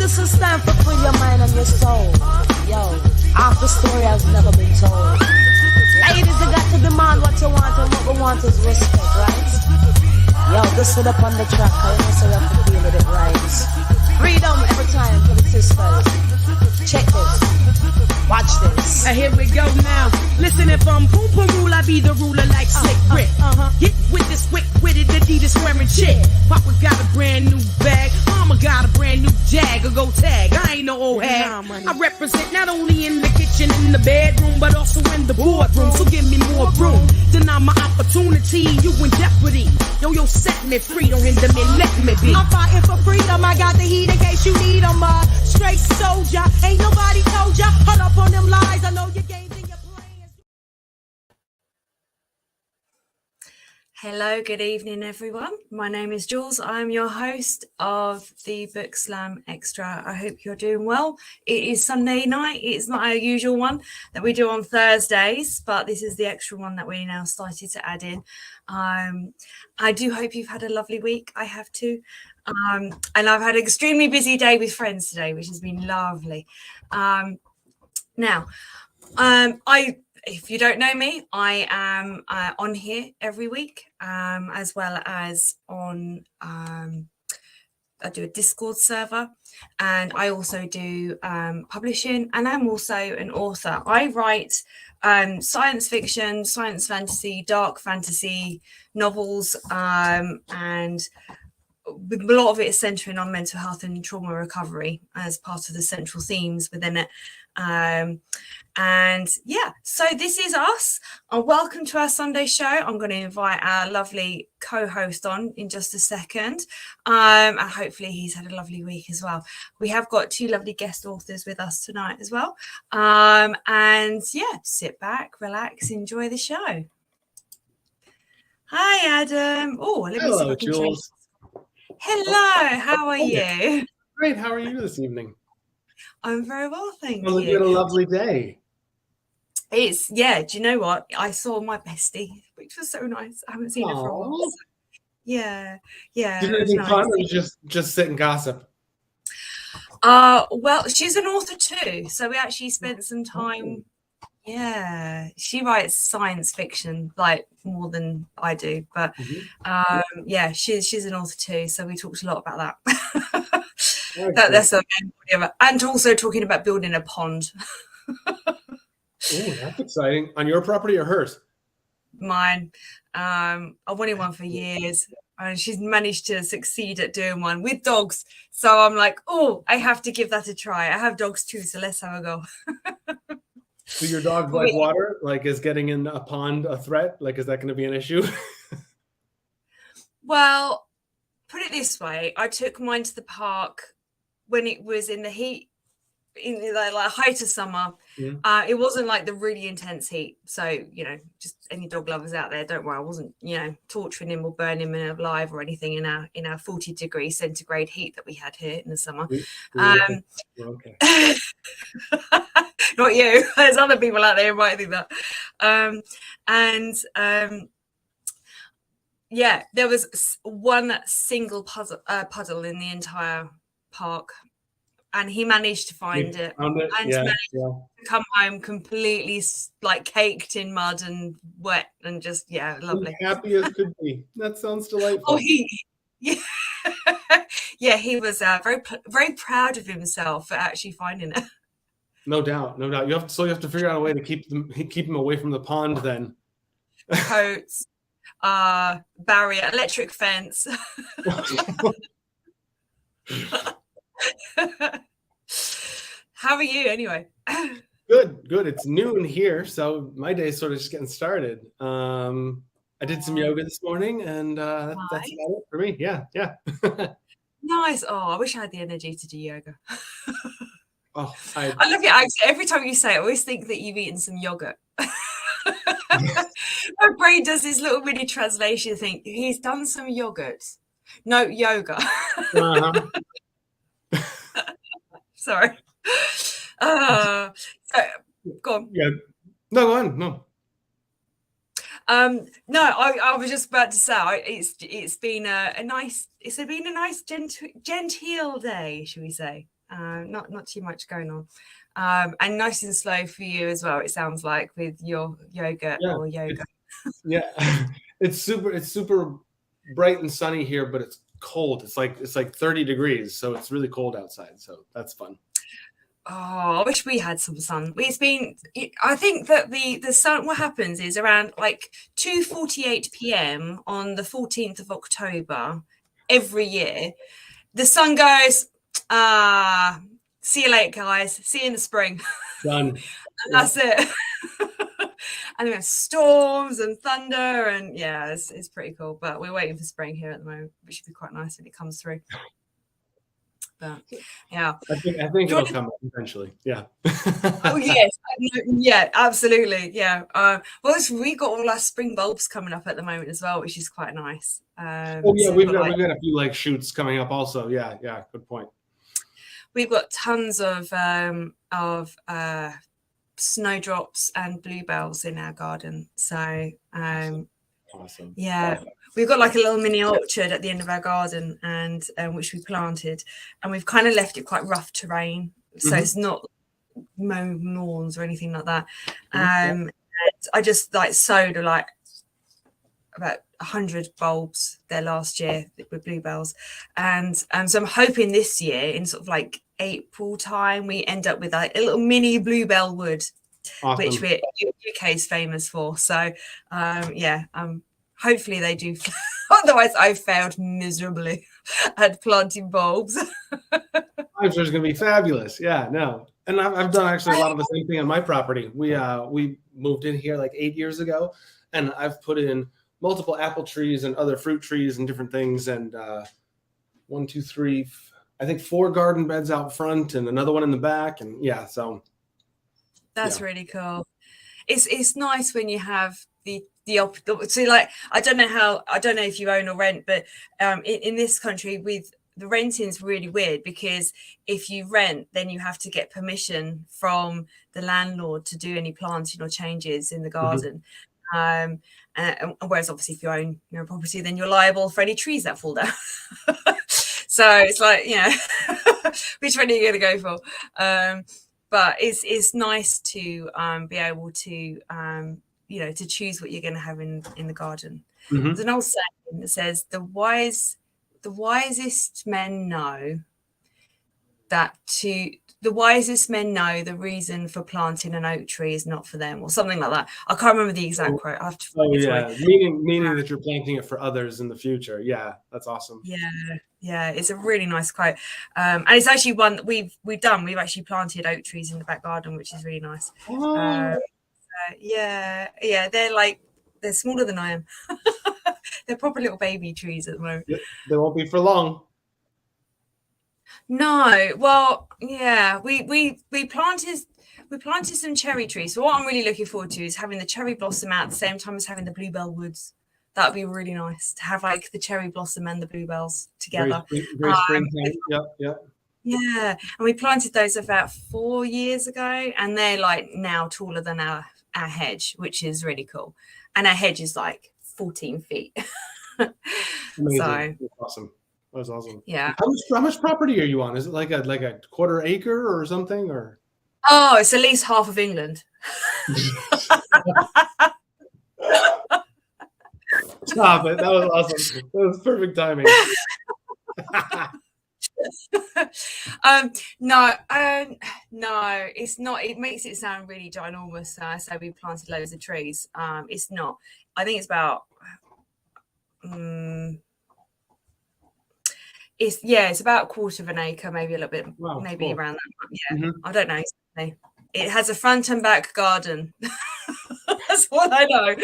this will stand for free your mind and your soul. Yo, half the story has never been told. Ladies, you got to demand what you want, and what we want is respect, right? Yo, just sit up on the track, I know so you have to feel it right. Freedom every time for the sisters. Check this. Watch this. Here we go now. Listen, if I'm boom boom rule, I be the ruler like Slick Rick. Get with this quick witted Adidas wearing chick. Papa got a brand new bag. Mama got a brand new Jag or go tag. I ain't no old hag. I represent not only in the kitchen and the bedroom, but also in the boardroom. So give me more room. Deny my opportunity, you in jeopardy. Yo, set me free, don't hinder me, let me be. I'm fighting for freedom, I got the heat in case you need them. Straight soldier, ain't nobody told ya. Hold up on them lies, I know your games and your plans. Hello, good evening, everyone. My name is Jules. I'm your host of the Book Slam Extra. I hope you're doing well. It is Sunday night. It's not our usual one that we do on Thursdays, but this is the extra one that we now started to add in. I do hope you've had a lovely week. I have too. And I've had an extremely busy day with friends today, which has been lovely. If you don't know me, I am on here every week, as well as on, I do a Discord server, and I also do publishing, and I'm also an author. I write science fiction, science fantasy, dark fantasy novels, and a lot of it is centering on mental health and trauma recovery as part of the central themes within it. And yeah, so this is us. Welcome to our Sunday show. I'm going to invite our lovely co-host on in just a second. And hopefully he's had a lovely week as well. We have got two lovely guest authors with us tonight as well. And yeah, sit back, relax, enjoy the show. Hi, Adam. Oh, let me Hello, see if I can change. Jules. Hello, how are you? Great. How are you this evening? I'm very well, thank Well, you. you had a lovely day. It's, yeah, do you know what? I saw my bestie, which was so nice. I haven't seen her for a while. So, yeah. Did It was anything nice. fun or just sit and gossip? Well, she's an author too. So we actually spent some time. Yeah, she writes science fiction like more than I do, but yeah, she's an author too. So we talked a lot about that. That's the main body of it. And also talking about building a pond. Oh, that's exciting. On your property or hers? Mine. I wanted one for years, and she's managed to succeed at doing one with dogs. So I'm like, oh, I have to give that a try. I have dogs too, so let's have a go. Do your dogs like water? Like, is getting in a pond a threat? Like, is that going to be an issue? Well, put it this way. I took mine to the park when it was in the heat, in the like height of summer. Yeah. It wasn't like the really intense heat. So, just any dog lovers out there, don't worry. I wasn't, torturing him or burning him alive or anything in our 40-degree centigrade heat that we had here in the summer. Okay. Not you. There's other people out there who might think that. Yeah, there was one single puddle in the entire park, and he managed to find it. And managed to come home completely like caked in mud and wet and just lovely. Happy as could be. That sounds delightful. Yeah, he was very very proud of himself for actually finding it. No doubt. You have to figure out a way to keep him away from the pond then. Coats, barrier, electric fence. How are you anyway? Good. It's noon here, so my day's sort of just getting started. I did some yoga this morning, and that's about it for me. Yeah. Nice. Oh, I wish I had the energy to do yoga. Oh, I love your accent. Every time you say it, I always think that you've eaten some yogurt. My brain does this little mini translation thing. He's done some yogurt. No, yoga. Sorry. So, go on. Yeah. No, go on. No. No, I was just about to say it's been a nice genteel day, should we say? Not too much going on. And nice and slow for you as well, it sounds like, with your yoga or yoga. It's super bright and sunny here, but it's cold. It's like 30 degrees, so it's really cold outside. So that's fun. Oh, I wish we had some sun. I think that the sun, what happens is around like 2:48 p.m. on the 14th of October every year, the sun goes, see you later, guys. See you in the spring. Done. And that's it. And we have storms and thunder, and it's pretty cool. But we're waiting for spring here at the moment, which should be quite nice when it comes through. But yeah, I think it'll come eventually. Yeah. Oh yes, yeah, absolutely. Yeah. We got all our spring bulbs coming up at the moment as well, which is quite nice. We've got a few like shoots coming up also. Yeah, good point. We've got tons of snowdrops and bluebells in our garden. So awesome. Yeah. We've got like a little mini orchard at the end of our garden, and which we planted, and we've kind of left it quite rough terrain, so it's not mown lawns or anything like that. And I just like sowed like about 100 bulbs there last year with bluebells, and so I'm hoping this year in sort of like April time we end up with like a little mini bluebell wood, which UK is famous for. So hopefully they do. Otherwise, I've failed miserably at planting bulbs. I'm sure it's going to be fabulous. Yeah, no. And I've done actually a lot of the same thing on my property. We moved in here like 8 years ago, and I've put in multiple apple trees and other fruit trees and different things. And 1, 2, 3, I think 4 garden beds out front and another one in the back. And so. That's really cool. It's nice when you have so like I don't know if you own or rent, but in this country with the renting is really weird, because if you rent then you have to get permission from the landlord to do any planting or changes in the garden. And whereas obviously if you own your own property, then you're liable for any trees that fall down. So it's like, which one are you going to go for? But it's nice to be able to to choose what you're going to have in the garden. There's an old saying that says the wisest men know the reason for planting an oak tree is not for them, or something like that. I can't remember the exact quote. I have to meaning that you're planting it for others in the future. Yeah, that's awesome. Yeah, it's a really nice quote, and it's actually one that we've done. We've actually planted oak trees in the back garden, which is really nice. They're smaller than I am. They're proper little baby trees at the moment. They won't be for long. No, well, yeah, we planted some cherry trees. So what I'm really looking forward to is having the cherry blossom out at the same time as having the bluebell woods. That would be really nice to have like the cherry blossom and the bluebells together. Very springtime. Yeah. Yeah, and we planted those about 4 years ago, and they're like now taller than our hedge, which is really cool. And our hedge is like 14 feet. Amazing. So that's awesome. That was awesome. Yeah. How much property are you on? Is it like a quarter acre or something? Or it's at least half of England. Stop it. That was awesome. That was perfect timing. No, it's not. It makes it sound really ginormous. So we planted loads of trees. It's not. I think it's about it's about a quarter of an acre, maybe a little bit, maybe cool. Around that. Yeah, I don't know exactly. It has a front and back garden. That's what I know.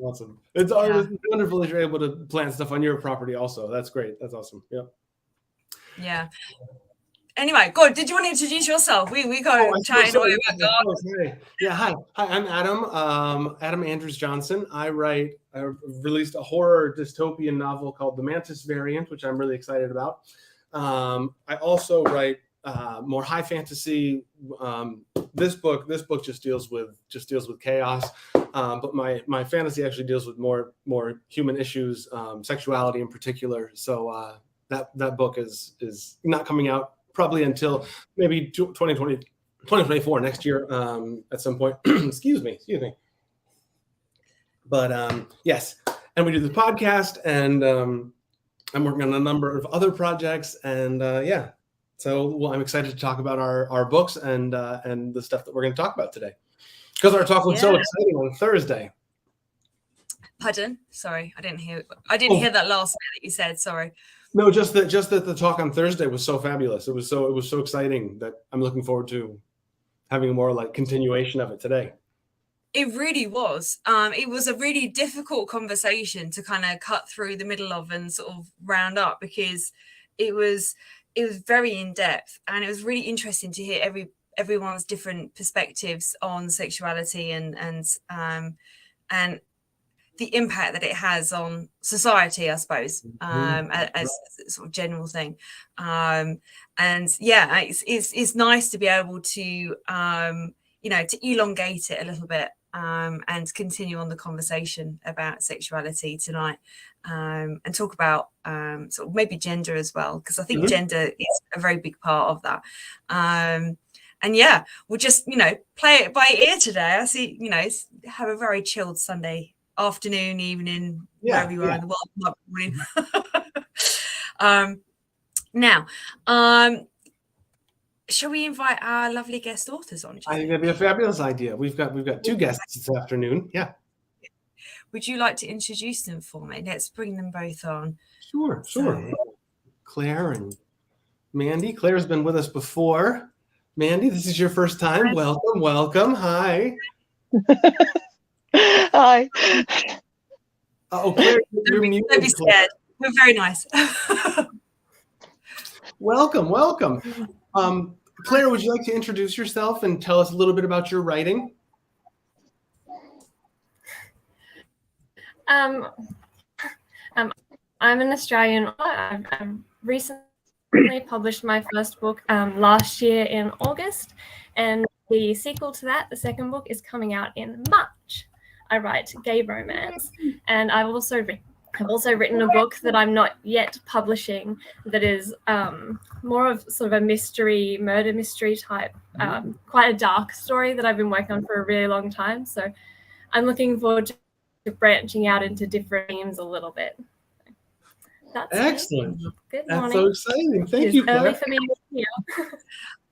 Awesome. It's always wonderful that you're able to plant stuff on your property also. That's great. That's awesome. Yeah. Anyway, good. Did you want to introduce yourself? We go chatting away about God. Hi, I'm Adam. Adam Andrews Johnson. I released a horror dystopian novel called The Mantis Variant, which I'm really excited about. I also write more high fantasy. This book just deals with chaos. But my fantasy actually deals with more human issues, sexuality in particular. So that book is not coming out probably until maybe 2024 next year at some point. Excuse me. But yes, and we do the podcast, and I'm working on a number of other projects, and yeah. So I'm excited to talk about our books and the stuff that we're going to talk about today, because our talk was so exciting on Thursday. Pardon? Sorry, I didn't hear that last bit that you said. Sorry. No, just that the talk on Thursday was so fabulous. It was so exciting that I'm looking forward to having a more like continuation of it today. It really was. It was a really difficult conversation to kind of cut through the middle of and sort of round up, because it was very in depth, and it was really interesting to hear everyone's different perspectives on sexuality and the impact that it has on society, I suppose, as a sort of general thing. And yeah, it's nice to be able to to elongate it a little bit and continue on the conversation about sexuality tonight, and talk about sort of maybe gender as well, because I think gender is a very big part of that. And yeah, we'll just play it by ear today. I see, have a very chilled Sunday afternoon, evening, wherever you are in the world. Morning. Now, shall we invite our lovely guest authors on? I think that'd be a fabulous idea. We've got two guests this afternoon. Yeah. Would you like to introduce them for me? Let's bring them both on. Sure. Claire and Mandy. Claire's been with us before. Mandy, this is your first time. Welcome. Hi. Hi. Oh, Claire, you're muted. Don't be scared. We're very nice. Welcome. Claire, would you like to introduce yourself and tell us a little bit about your writing? I'm an Australian author. I've recently published my first book last year in August, and the sequel to that, the second book, is coming out in March. I write gay romance, and I've also written a book that I'm not yet publishing that is more of sort of a murder mystery type, quite a dark story that I've been working on for a really long time. So I'm looking forward to branching out into different themes a little bit. That's excellent. Good That's morning. so exciting. Thank you, Claire. Early for me to hear.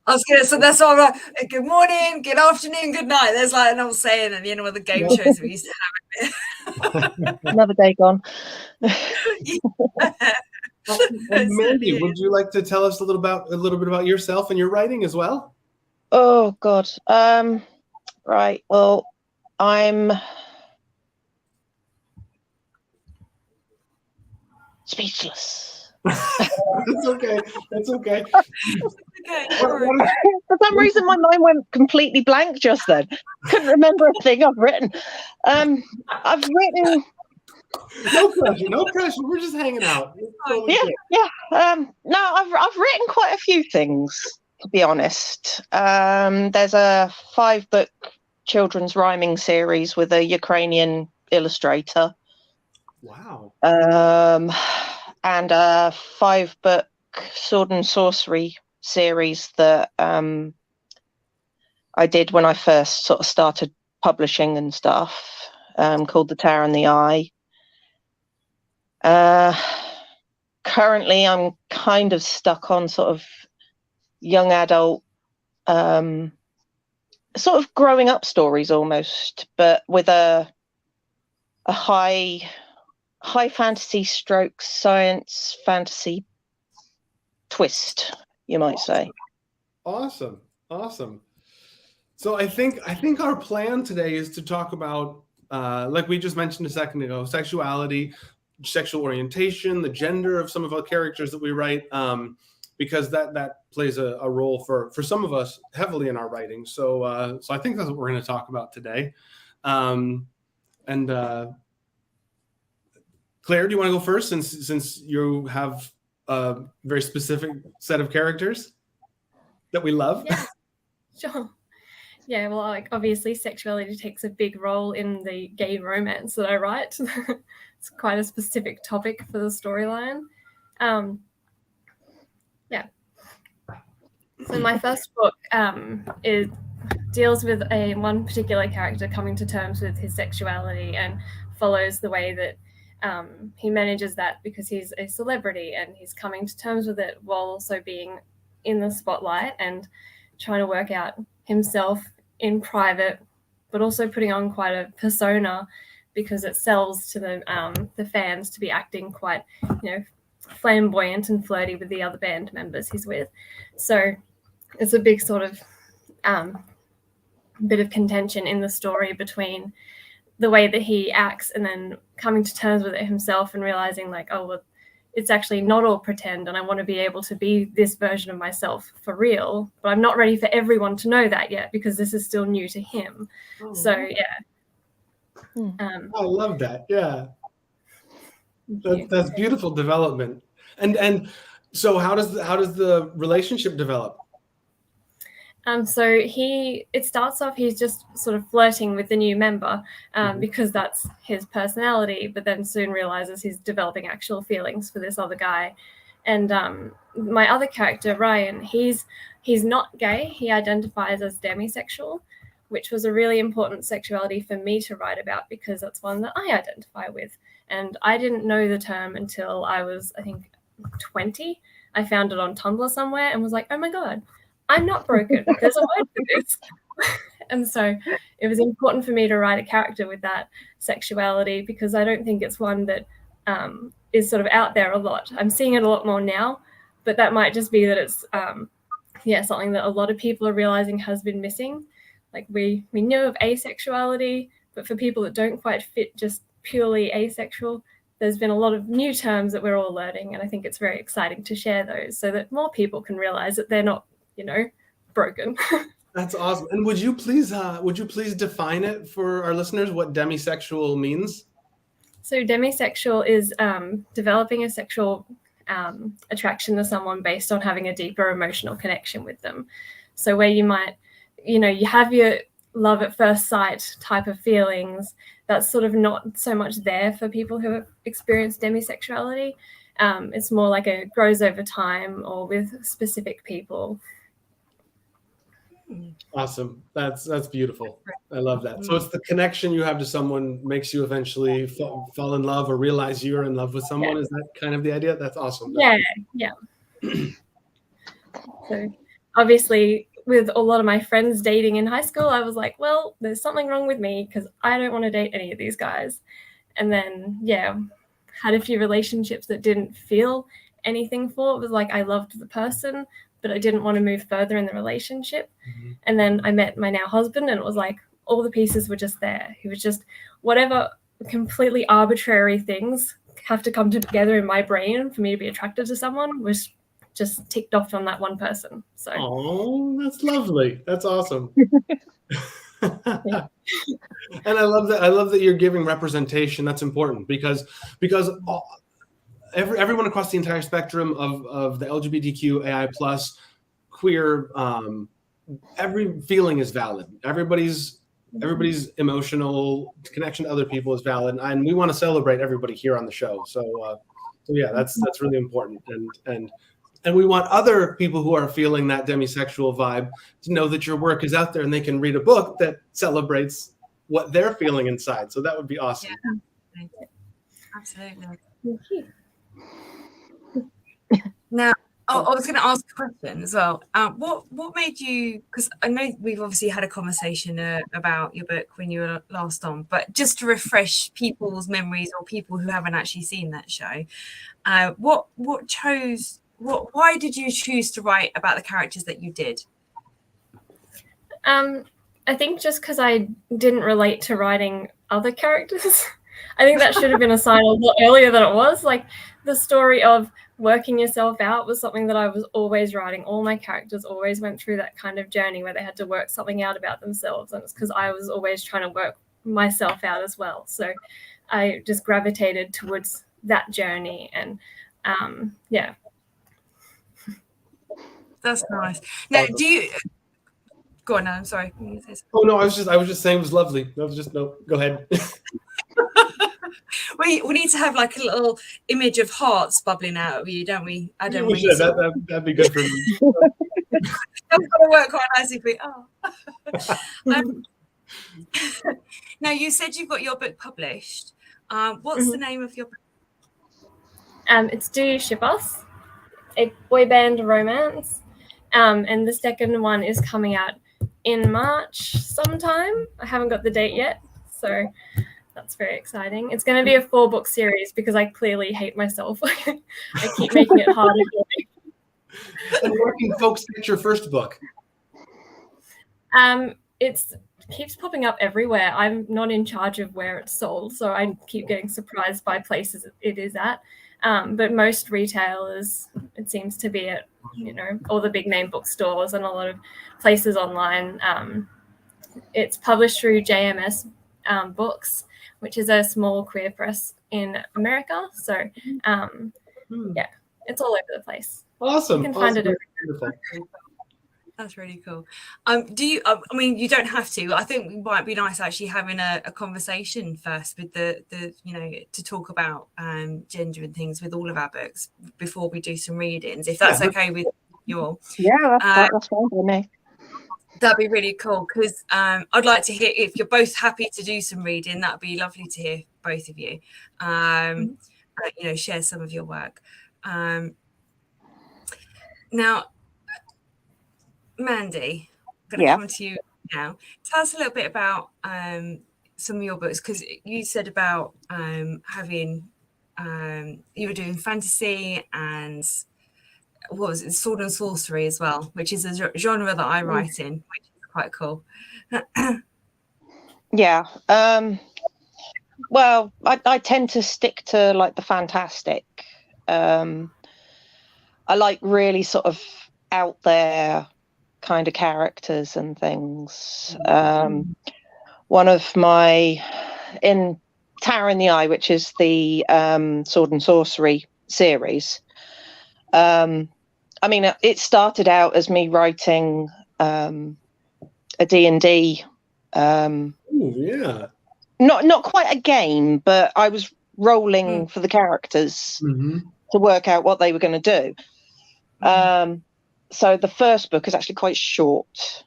I was gonna, so that's all right. Good morning, good afternoon, good night. There's like an old saying at the end of one of the game shows we used to have. Another day gone. Mandy, would you like to tell us a little bit about yourself and your writing as well? Oh God. Right. Well, I'm speechless. That's okay. Okay. For some reason, my mind went completely blank just then. Couldn't remember a thing I've written. I've written. No pressure. We're just hanging out. Totally No, I've written quite a few things, to be honest. There's a 5-book children's rhyming series with a Ukrainian illustrator. Wow. And a 5-book sword and sorcery series that I did when I first sort of started publishing and stuff, called The Tower and the Eye. Currently, I'm kind of stuck on sort of young adult, sort of growing up stories almost, but with a high fantasy stroke science fantasy twist, you might say. Awesome. So I think our plan today is to talk about, like we just mentioned a second ago, sexuality, sexual orientation, the gender of some of our characters that we write, because that plays a role for some of us heavily in our writing. So I think that's what we're going to talk about today. Claire, do you want to go first, since you have a very specific set of characters that we love? Yeah, sure. Yeah, well, like obviously sexuality takes a big role in the gay romance that I write. It's quite a specific topic for the storyline. So my first book deals with one particular character coming to terms with his sexuality and follows the way that he manages that, because he's a celebrity and he's coming to terms with it while also being in the spotlight and trying to work out himself in private, but also putting on quite a persona, because it sells to the fans to be acting quite, flamboyant and flirty with the other band members he's with. So it's a big sort of bit of contention in the story between the way that he acts and then coming to terms with it himself and realizing like, oh, well, it's actually not all pretend, and I want to be able to be this version of myself for real, but I'm not ready for everyone to know that yet because this is still new to him. Oh. So yeah. I love that. Yeah. That's beautiful development. And so how does the relationship develop? So it starts off, he's just sort of flirting with the new member because that's his personality, but then soon realizes he's developing actual feelings for this other guy. And my other character, Ryan, he's not gay. He identifies as demisexual, which was a really important sexuality for me to write about because that's one that I identify with. And I didn't know the term until I was, I think, 20. I found it on Tumblr somewhere and was like, oh my God, I'm not broken. There's a word for this. And so it was important for me to write a character with that sexuality because I don't think it's one that is sort of out there a lot. I'm seeing it a lot more now, but that might just be that it's something that a lot of people are realizing has been missing. Like we know of asexuality, but for people that don't quite fit just purely asexual, there's been a lot of new terms that we're all learning, and I think it's very exciting to share those so that more people can realize that they're not, broken. That's awesome. And would you please define it for our listeners, what demisexual means? So demisexual is developing a sexual attraction to someone based on having a deeper emotional connection with them. So where you might, you have your love at first sight type of feelings, that's sort of not so much there for people who have experienced demisexuality. It's more like it grows over time or with specific people. Awesome. That's beautiful. I love that. So it's the connection you have to someone makes you eventually fall in love or realize you're in love with someone. Yeah. Is that kind of the idea? That's awesome. Yeah. So obviously with a lot of my friends dating in high school, I was like, well, there's something wrong with me because I don't want to date any of these guys. And then, had a few relationships that didn't feel anything for. It was like I loved the person, but I didn't want to move further in the relationship. Mm-hmm. And then I met my now husband, and it was like all the pieces were just there. He was just whatever completely arbitrary things have to come together in my brain for me to be attracted to someone was just ticked off on that one person. So that's lovely. That's awesome. And I love that you're giving representation. That's important because everyone across the entire spectrum of the LGBTQ AI plus queer, every feeling is valid. Everybody's emotional connection to other people is valid, and we want to celebrate everybody here on the show. So that's really important, and we want other people who are feeling that demisexual vibe to know that your work is out there and they can read a book that celebrates what they're feeling inside. So that would be awesome. Yeah. Absolutely. Thank you. Now, I was going to ask a question as well. What made you, because I know we've obviously had a conversation about your book when you were last on, but just to refresh people's memories or people who haven't actually seen that show, why did you choose to write about the characters that you did? I think just because I didn't relate to writing other characters. I think that should have been a sign a lot earlier than it was. Like the story of working yourself out was something that I was always writing. All my characters always went through that kind of journey where they had to work something out about themselves. And it's because I was always trying to work myself out as well. So I just gravitated towards that journey. And That's nice. Now, Go on, I'm sorry. Oh no, I was just saying it was lovely. Go ahead. We need to have like a little image of hearts bubbling out of you, don't we, Adam? We should. That'd be good for me. That's gonna work quite nicely for you. Now, you said you've got your book published. What's the name of your book? It's Do You Ship Us? A boy band romance. And the second one is coming out in March sometime. I haven't got the date yet, so that's very exciting. It's going to be a 4-book series because I clearly hate myself. I keep making it harder for me. And where can folks get your first book? It keeps popping up everywhere. I'm not in charge of where it's sold, so I keep getting surprised by places it is at. But most retailers, it seems to be at, all the big name bookstores and a lot of places online. It's published through JMS Books, which is a small queer press in America. So, yeah, it's all over the place. Awesome. You can find it everywhere. That's really cool. Do you? I mean, you don't have to. I think it might be nice actually having a conversation first with the to talk about gender and things with all of our books before we do some readings, if that's okay with you all. Yeah, that's fine by me. That'd be really cool because I'd like to hear if you're both happy to do some reading. That'd be lovely to hear both of you. Share some of your work. Now, Mandy, I'm going to come to you now. Tell us a little bit about some of your books, because you said about having you were doing fantasy and what was it, sword and sorcery as well, which is a genre that I write in, which is quite cool. Yeah. Well, I tend to stick to like the fantastic. I like really sort of out there kind of characters and things. One of my, in Tower in the Eye, which is the sword and sorcery series, I mean, it started out as me writing a D&D. Yeah. Not quite a game, but I was rolling for the characters to work out what they were going to do. So the first book is actually quite short,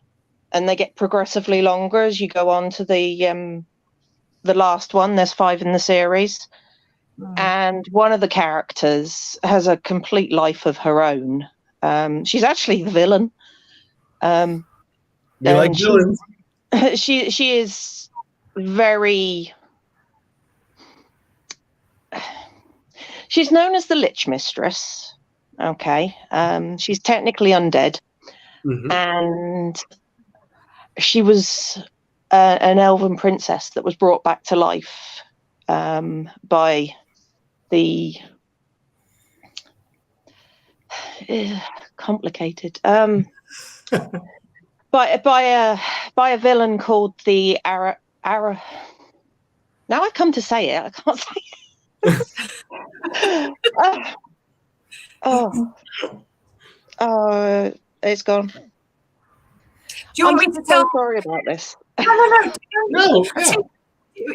and they get progressively longer as you go on to the last one. There's 5 in the series, and one of the characters has a complete life of her own. She's actually the villain. You like villains? She is very. She's known as the Lich Mistress. Okay, she's technically undead, and she was an elven princess that was brought back to life by the complicated by a villain called the Ara. Now I come to say it, I can't say it. It's gone. Do you want me to tell? Sorry about this. No.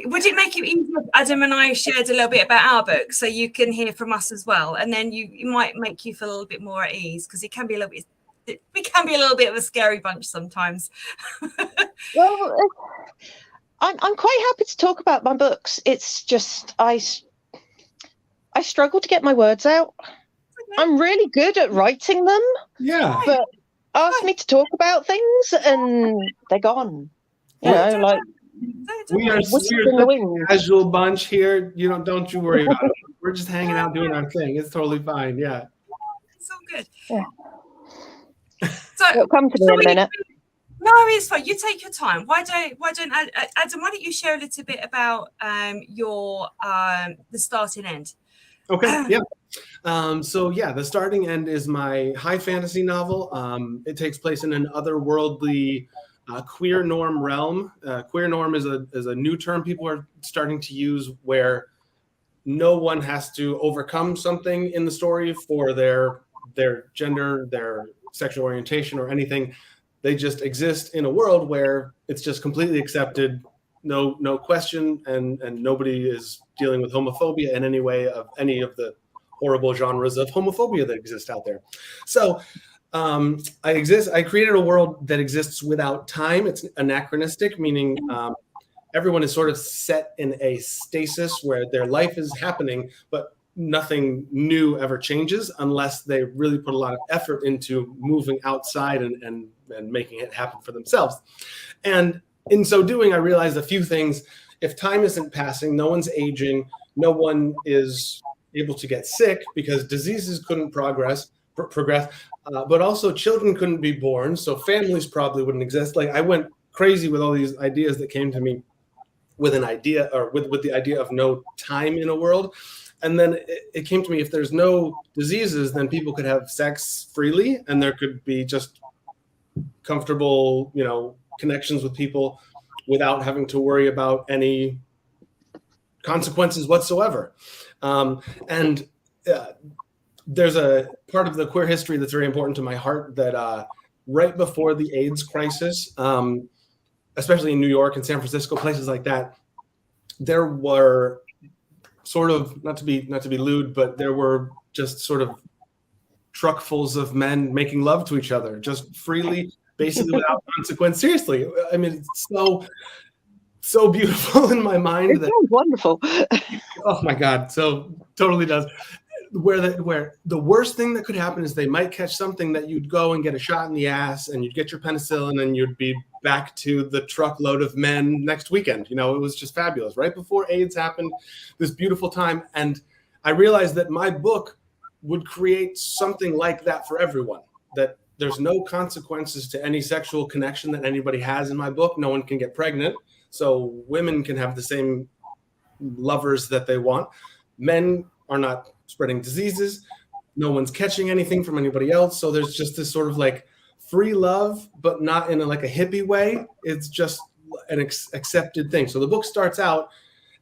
Would it make it easier if Adam and I shared a little bit about our book so you can hear from us as well, and then you might make you feel a little bit more at ease, because it can be a little bit of a scary bunch sometimes. Well, I'm quite happy to talk about my books. It's just I struggle to get my words out. I'm really good at writing them. Yeah. But ask me to talk about things and they're gone. You know, like we are a casual bunch here. Don't you worry about it. We're just hanging out doing our thing. It's totally fine. Yeah. It's all good. Yeah. So it'll come to me in a minute. No, it's fine. You take your time. Why don't Adam? Why don't you share a little bit about your the start and end? Okay. Yeah. The Starting End is my high fantasy novel. It takes place in an otherworldly queer norm realm. Queer norm is a new term people are starting to use, where no one has to overcome something in the story for their gender, their sexual orientation, or anything. They just exist in a world where it's just completely accepted, no question, and nobody is dealing with homophobia in any way of any of the horrible genres of homophobia that exist out there. So I created a world that exists without time. It's anachronistic, meaning everyone is sort of set in a stasis where their life is happening, but nothing new ever changes unless they really put a lot of effort into moving outside and making it happen for themselves. And in so doing, I realized a few things. If time isn't passing, no one's aging, no one is able to get sick because diseases couldn't progress, but also children couldn't be born, so families probably wouldn't exist. Like, I went crazy with all these ideas that came to me with an idea, or with the idea of no time in a world. And then it came to me, if there's no diseases, then people could have sex freely, and there could be just comfortable, connections with people without having to worry about any consequences whatsoever. There's a part of the queer history that's very important to my heart, that right before the AIDS crisis, especially in New York and San Francisco, places like that, there were sort of, not to be lewd, but there were just sort of truckfuls of men making love to each other, just freely, basically without consequence. Seriously, I mean, it's so beautiful in my mind. It sounds wonderful. Oh my God, so totally does. Where the worst thing that could happen is they might catch something that you'd go and get a shot in the ass, and you'd get your penicillin, and you'd be back to the truckload of men next weekend. It was just fabulous. Right before AIDS happened, this beautiful time. And I realized that my book would create something like that for everyone, that there's no consequences to any sexual connection that anybody has in my book. No one can get pregnant. So women can have the same lovers that they want. Men are not spreading diseases. No one's catching anything from anybody else. So there's just this sort of like free love, but not in a hippie way. It's just an accepted thing. So the book starts out,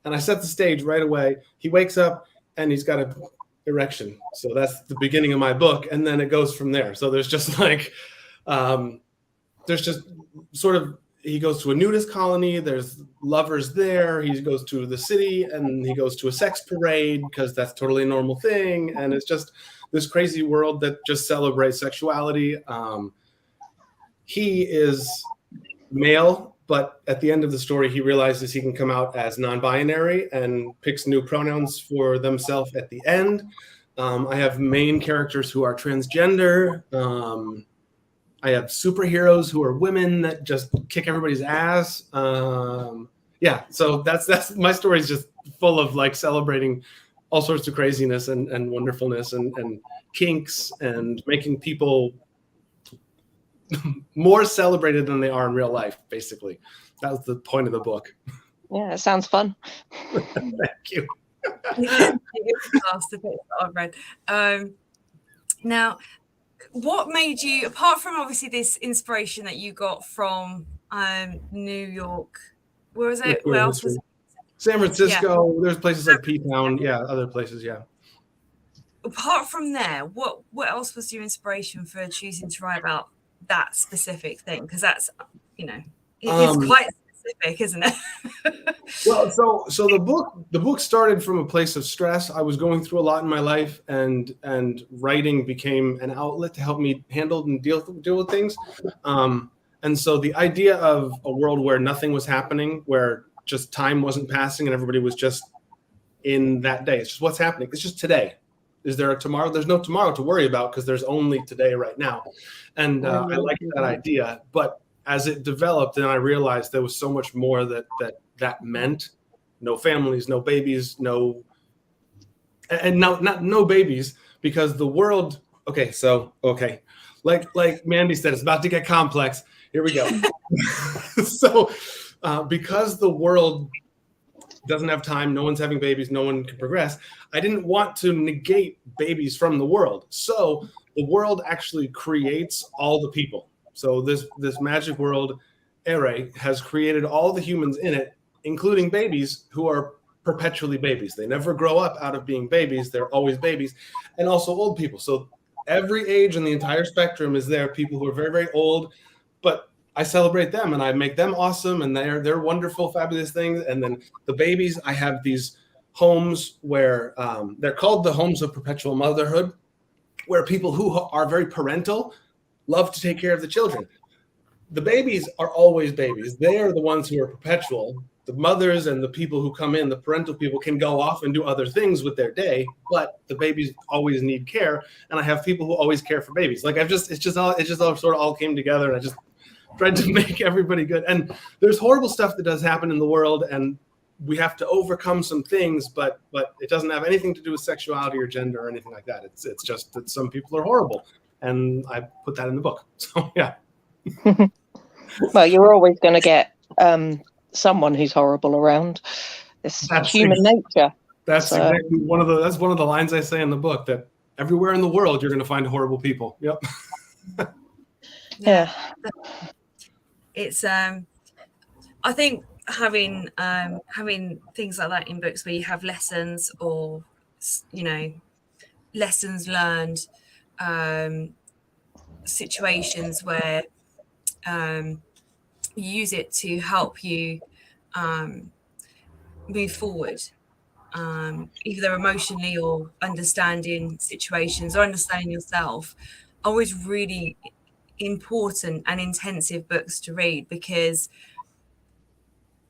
and I set the stage right away. He wakes up and he's got an erection. So that's the beginning of my book. And then it goes from there. So there's just he goes to a nudist colony. There's lovers there. He goes to the city, and he goes to a sex parade because that's totally a normal thing. And it's just this crazy world that just celebrates sexuality. He is male, but at the end of the story, he realizes he can come out as non-binary and picks new pronouns for themselves at the end. I have main characters who are transgender. I have superheroes who are women that just kick everybody's ass. So that's my story is just full of celebrating all sorts of craziness and wonderfulness and kinks and making people more celebrated than they are in real life, basically. That was the point of the book. Yeah, it sounds fun. Thank you. I've read. Now, what made you, apart from obviously this inspiration that you got from New York, where was it? Where else was it? San Francisco. Yeah. There's places like P-Town. Yeah, other places. Yeah. Apart from there, what else was your inspiration for choosing to write about that specific thing? Because that's, it's quite specific, isn't it? Well, so the book started from a place of stress. I was going through a lot in my life, and writing became an outlet to help me handle and deal with things. And so the idea of a world where nothing was happening, where just time wasn't passing and everybody was just in that day. It's just what's happening. It's just today. Is there a tomorrow? There's no tomorrow to worry about because there's only today right now. And I liked that idea. But as it developed, then I realized there was so much more that meant. No families, no babies, no babies, because the world. Okay, like Mandy said, it's about to get complex. Here we go. So because the world doesn't have time, no one's having babies, no one can progress, I didn't want to negate babies from the world. So the world actually creates all the people. So this magic world, Ere, has created all the humans in it, including babies who are perpetually babies. They never grow up out of being babies. They're always babies. And also old people. So every age in the entire spectrum is there. People who are very, very old, but I celebrate them and I make them awesome, and they're wonderful, fabulous things. And then the babies, I have these homes where they're called the homes of perpetual motherhood, where people who are very parental love to take care of the children. The babies are always babies. They are the ones who are perpetual. The mothers and the people who come in, the parental people, can go off and do other things with their day, but the babies always need care. And I have people who always care for babies. Like it just all sort of all came together, and I just tried to make everybody good. And there's horrible stuff that does happen in the world, and we have to overcome some things, but it doesn't have anything to do with sexuality or gender or anything like that. It's just that some people are horrible, and I put that in the book. So yeah. Well, you're always going to get someone who's horrible around. It's human nature. That's exactly one of the lines I say in the book, that everywhere in the world you're going to find horrible people. Yep. Yeah. It's I think having things like that in books where you have lessons, or lessons learned, situations where you use it to help you move forward, either emotionally or understanding situations or understanding yourself, always really important and intensive books to read, because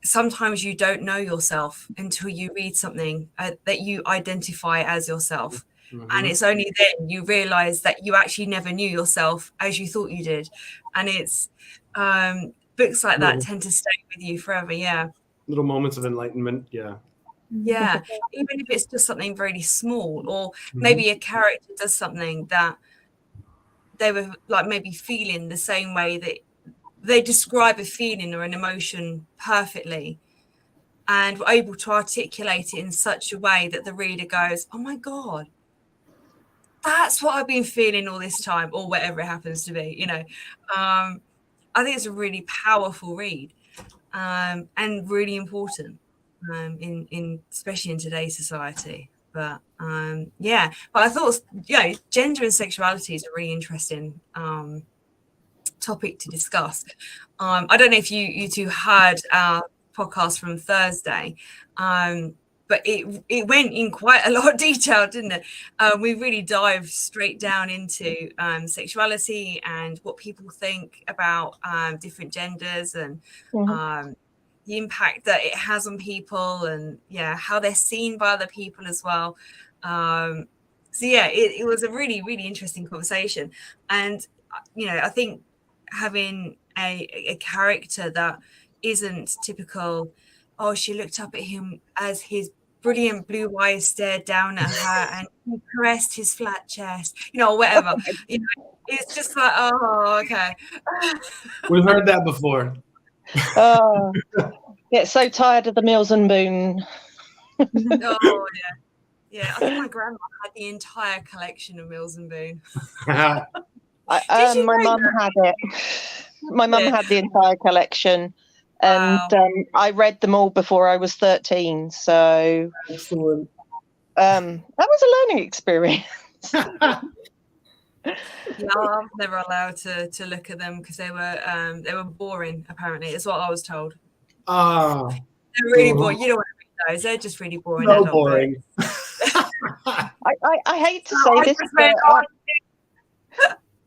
sometimes you don't know yourself until you read something that you identify as yourself. Mm-hmm. And it's only then you realize that you actually never knew yourself as you thought you did. And it's books like that tend to stay with you forever. Yeah. Little moments of enlightenment. Yeah. Yeah. Even if it's just something really small, or maybe a character does something that they were like maybe feeling the same way, that they describe a feeling or an emotion perfectly, and were able to articulate it in such a way that the reader goes, oh my God, that's what I've been feeling all this time, or whatever it happens to be, I think it's a really powerful read, and really important in especially in today's society. But but I thought gender and sexuality is a really interesting topic to discuss. I don't know if you two heard our podcast from Thursday, but it went in quite a lot of detail, didn't it? We really dived straight down into sexuality and what people think about different genders, and the impact that it has on people, and how they're seen by other people as well. It was a really, really interesting conversation. And I think having a character that isn't typical, oh, she looked up at him as his brilliant blue eyes stared down at her and he caressed his flat chest, whatever. It's just like, oh, okay. We've heard that before. Oh, get so tired of the Mills and Boon. Oh yeah. I think my grandma had the entire collection of Mills and Boon. My mum had it. My mum had the entire collection, and I read them all before I was 13. So excellent. That was a learning experience. Yeah, I was never allowed to look at them because they were boring. Apparently, is what I was told. They're really boring. You don't want to read those. They're just really boring. So boring. I hate to say this, but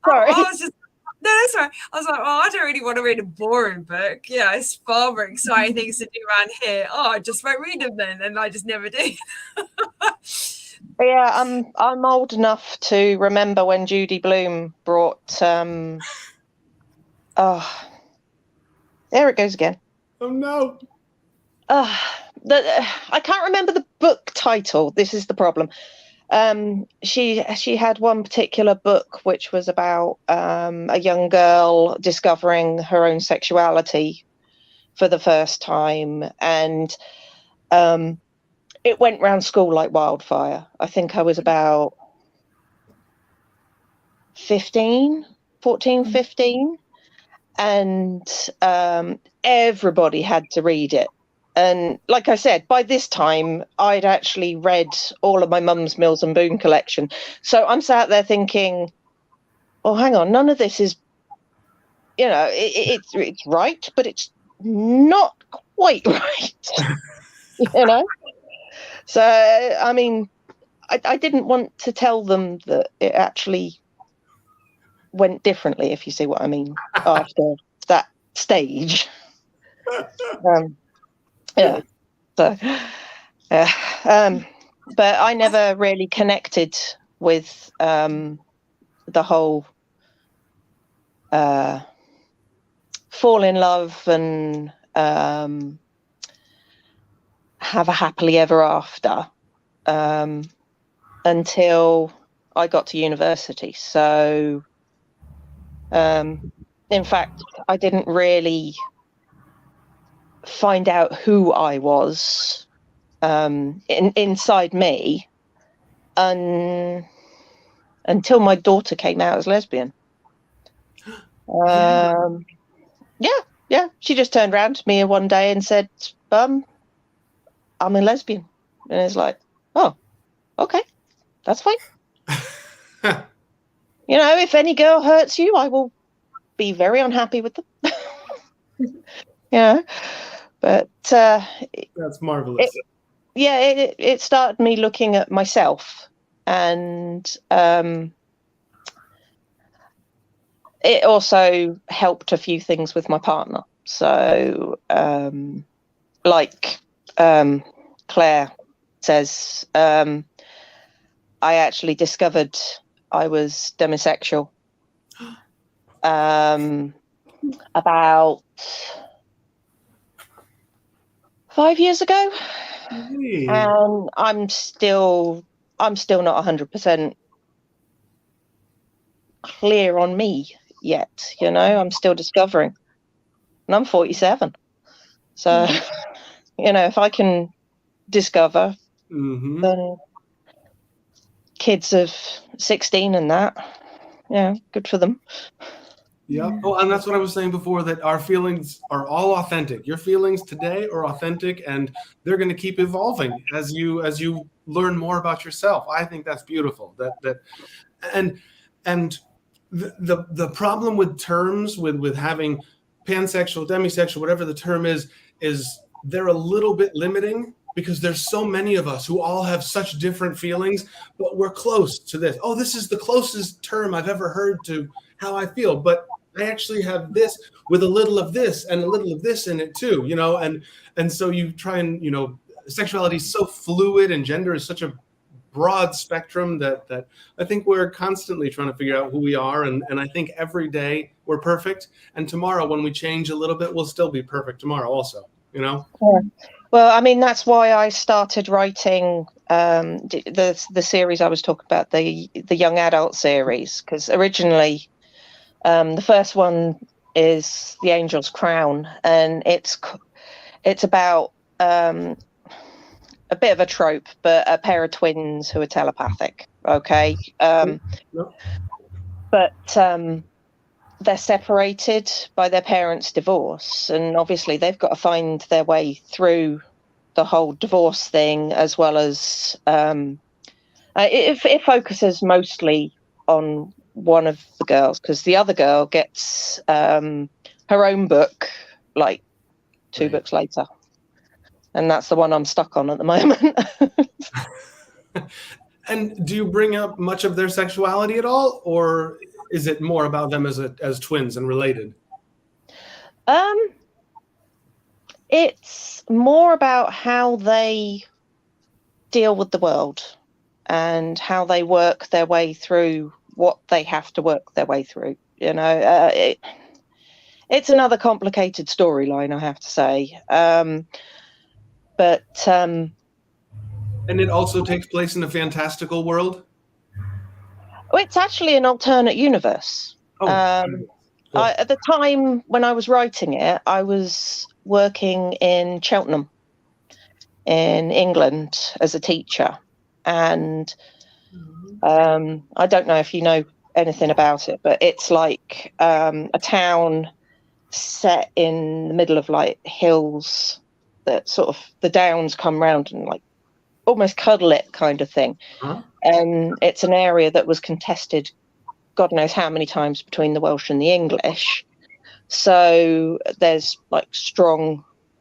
sorry. That's right. I was like, I don't really want to read a boring book. Yeah, it's far more exciting things to do around here. I just won't read them then, and I just never do. Yeah, I'm old enough to remember when Judy Blume brought there it goes again. Oh no. I can't remember the book title. This is the problem. She had one particular book which was about a young girl discovering her own sexuality for the first time, and it went round school like wildfire. I think I was about 15, and everybody had to read it. And like I said, by this time, I'd actually read all of my mum's Mills and Boon collection. So I'm sat there thinking, oh, hang on, none of this is you know, it's right, but it's not quite right. You know. So I mean, I didn't want to tell them that it actually went differently, if you see what I mean, after that stage. Yeah. So, but I never really connected with the whole fall in love and have a happily ever after until I got to university. So, in fact, I didn't really find out who I was inside me until my daughter came out as lesbian. Yeah. She just turned around to me one day and said, I'm a lesbian. And it's like, oh, okay, that's fine. You know, if any girl hurts you, I will be very unhappy with them. Yeah. But that's marvelous. It started me looking at myself, and it also helped a few things with my partner. So, like Claire says, I actually discovered I was demisexual about 5 years ago. Hey. And I'm still not 100% clear on me yet. You know, I'm still discovering, and I'm 47. So, you know, if I can discover, then kids of 16 and that, yeah, good for them. Yeah. Oh, and that's what I was saying before, that our feelings are all authentic. Your feelings today are authentic, and they're going to keep evolving as you learn more about yourself. I think that's beautiful. And the problem with terms, with having pansexual, demisexual, whatever the term is they're a little bit limiting, because there's so many of us who all have such different feelings, but we're close to this. Oh, this is the closest term I've ever heard to how I feel, but I actually have this with a little of this and a little of this in it too, you know, and so you try and, you know, sexuality is so fluid and gender is such a broad spectrum that I think we're constantly trying to figure out who we are, and I think every day we're perfect, and tomorrow when we change a little bit, we'll still be perfect tomorrow also, you know? Yeah. Well, I mean, that's why I started writing the series I was talking about, the young adult series, because originally the first one is The Angel's Crown, and it's about a bit of a trope, but a pair of twins who are telepathic. Okay, but they're separated by their parents' divorce, and obviously they've got to find their way through the whole divorce thing, as well as it focuses mostly on one of the girls, because the other girl gets her own book like two books later, and that's the one I'm stuck on at the moment. And do you bring up much of their sexuality at all, or is it more about them as twins and related? It's more about how they deal with the world and how they work their way through what they have to work their way through. You know, it's another complicated storyline, I have to say. And it also takes place in a fantastical world? It's actually an alternate universe. Cool. At the time when I was writing it, I was working in Cheltenham in England as a teacher. And I don't know if you know anything about it, but it's like a town set in the middle of like hills that sort of the downs come round and like almost cuddle it kind of thing. Huh? And it's an area that was contested God knows how many times between the Welsh and the English. So there's like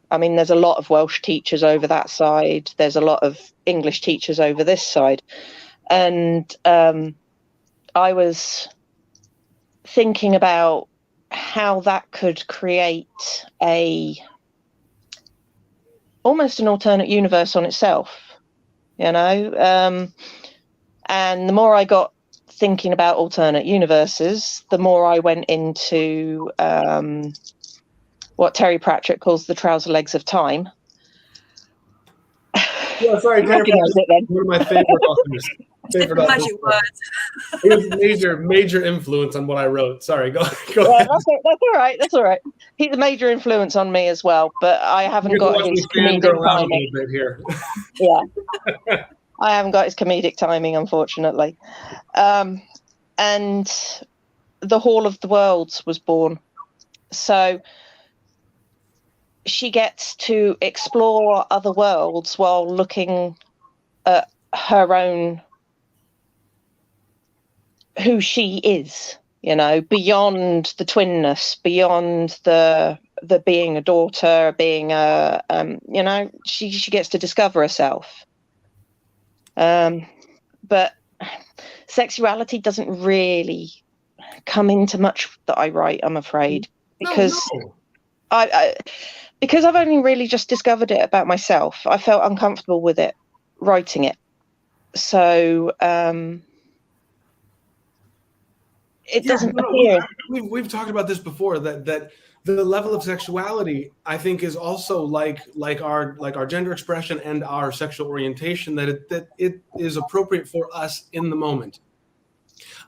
there's a lot of Welsh teachers over that side. There's a lot of English teachers over this side. And I was thinking about how that could create almost an alternate universe on itself, and the more I got thinking about alternate universes, the more I went into what Terry Pratchett calls the trouser legs of time. Yeah, sorry, Terry Pratchett, one of my favorite authors. Magic words. He was major influence on what I wrote. Sorry, go ahead. That's all right. That's all right. He's a major influence on me as well, but I haven't got his comedic timing. A bit here. Yeah, I haven't got his comedic timing, unfortunately. And the Hall of the Worlds was born, so she gets to explore other worlds while looking at her own, who she is, beyond the twinness, beyond the being a daughter, being she gets to discover herself. But sexuality doesn't really come into much that I write, I'm afraid, because because I've only really just discovered it about myself. I felt uncomfortable with it writing it, so it doesn't appear. We've talked about this before, that the level of sexuality, I think, is also like our gender expression and our sexual orientation, that it is appropriate for us in the moment.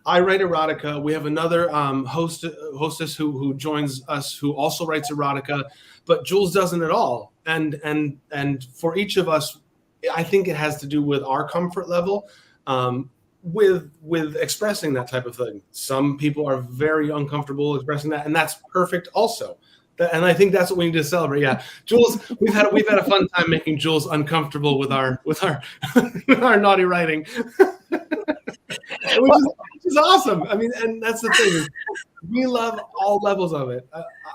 I write erotica. We have another hostess who joins us who also writes erotica, but Jules doesn't at all. And for each of us, I think it has to do with our comfort level with expressing that type of thing. Some people are very uncomfortable expressing that, and that's perfect also. And I think that's what we need to celebrate. Yeah, Jules, we've had a fun time making Jules uncomfortable with our with our naughty writing. Which is awesome. I mean, and that's the thing. We love all levels of it.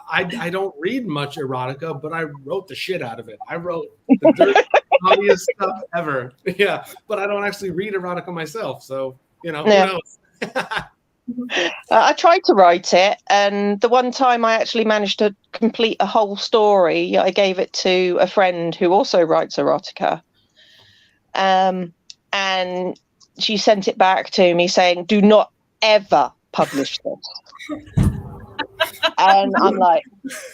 I don't read much erotica, but I wrote the shit out of it. I wrote the dirty, naughtiest stuff ever. Yeah, but I don't actually read erotica myself, so who knows? I tried to write it, and the one time I actually managed to complete a whole story, I gave it to a friend who also writes erotica, and she sent it back to me saying, "Do not ever publish this." And I'm like,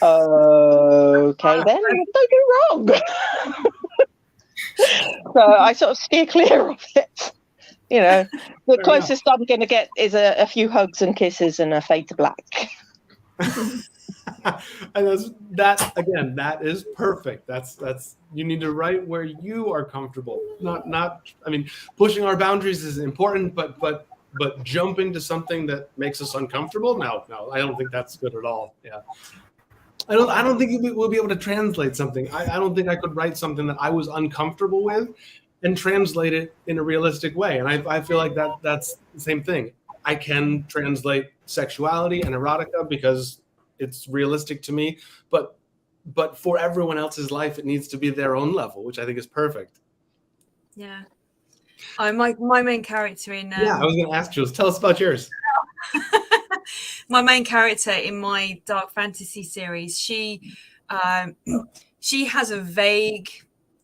okay then, don't go wrong. So I sort of steer clear of it. The closest I'm going to get is a few hugs and kisses and a fade to black. And that is perfect. That's you need to write where you are comfortable. Not I mean, pushing our boundaries is important, but jumping to something that makes us uncomfortable, no, I don't think that's good at all. Yeah. I don't think we'll be able to translate something. I don't think I could write something that I was uncomfortable with and translate it in a realistic way. And I feel like that's the same thing. I can translate sexuality and erotica because it's realistic to me, but for everyone else's life, it needs to be their own level, which I think is perfect. Yeah. My main character in I was going to ask Jules, tell us about yours. My main character in my dark fantasy series, she has a vague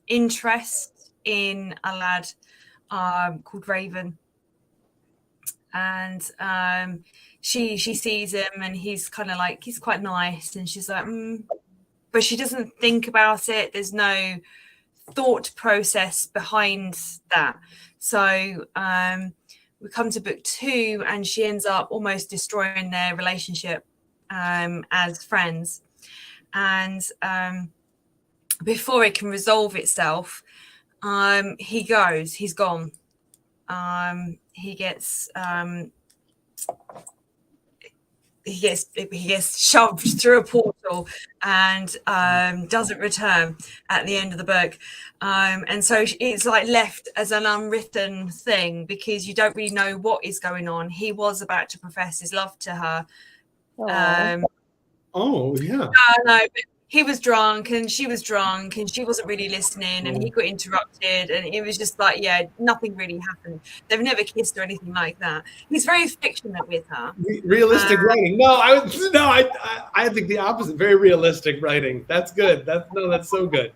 interest in a lad called Raven, and she sees him and he's kind of like, he's quite nice, and she's like, but she doesn't think about it. There's no thought process behind that. So we come to book 2 and she ends up almost destroying their relationship as friends. And before it can resolve itself, he's gone. He gets shoved through a portal and doesn't return at the end of the book, and so it's like left as an unwritten thing because you don't really know what is going on. He was about to profess his love to her, Oh, yeah. No, but he was drunk and she was drunk and she wasn't really listening and he got interrupted and it was just like, yeah, nothing really happened. They've never kissed or anything like that. He's very affectionate with her. Realistic writing. No, I think the opposite. Very realistic writing. That's good. That's so good.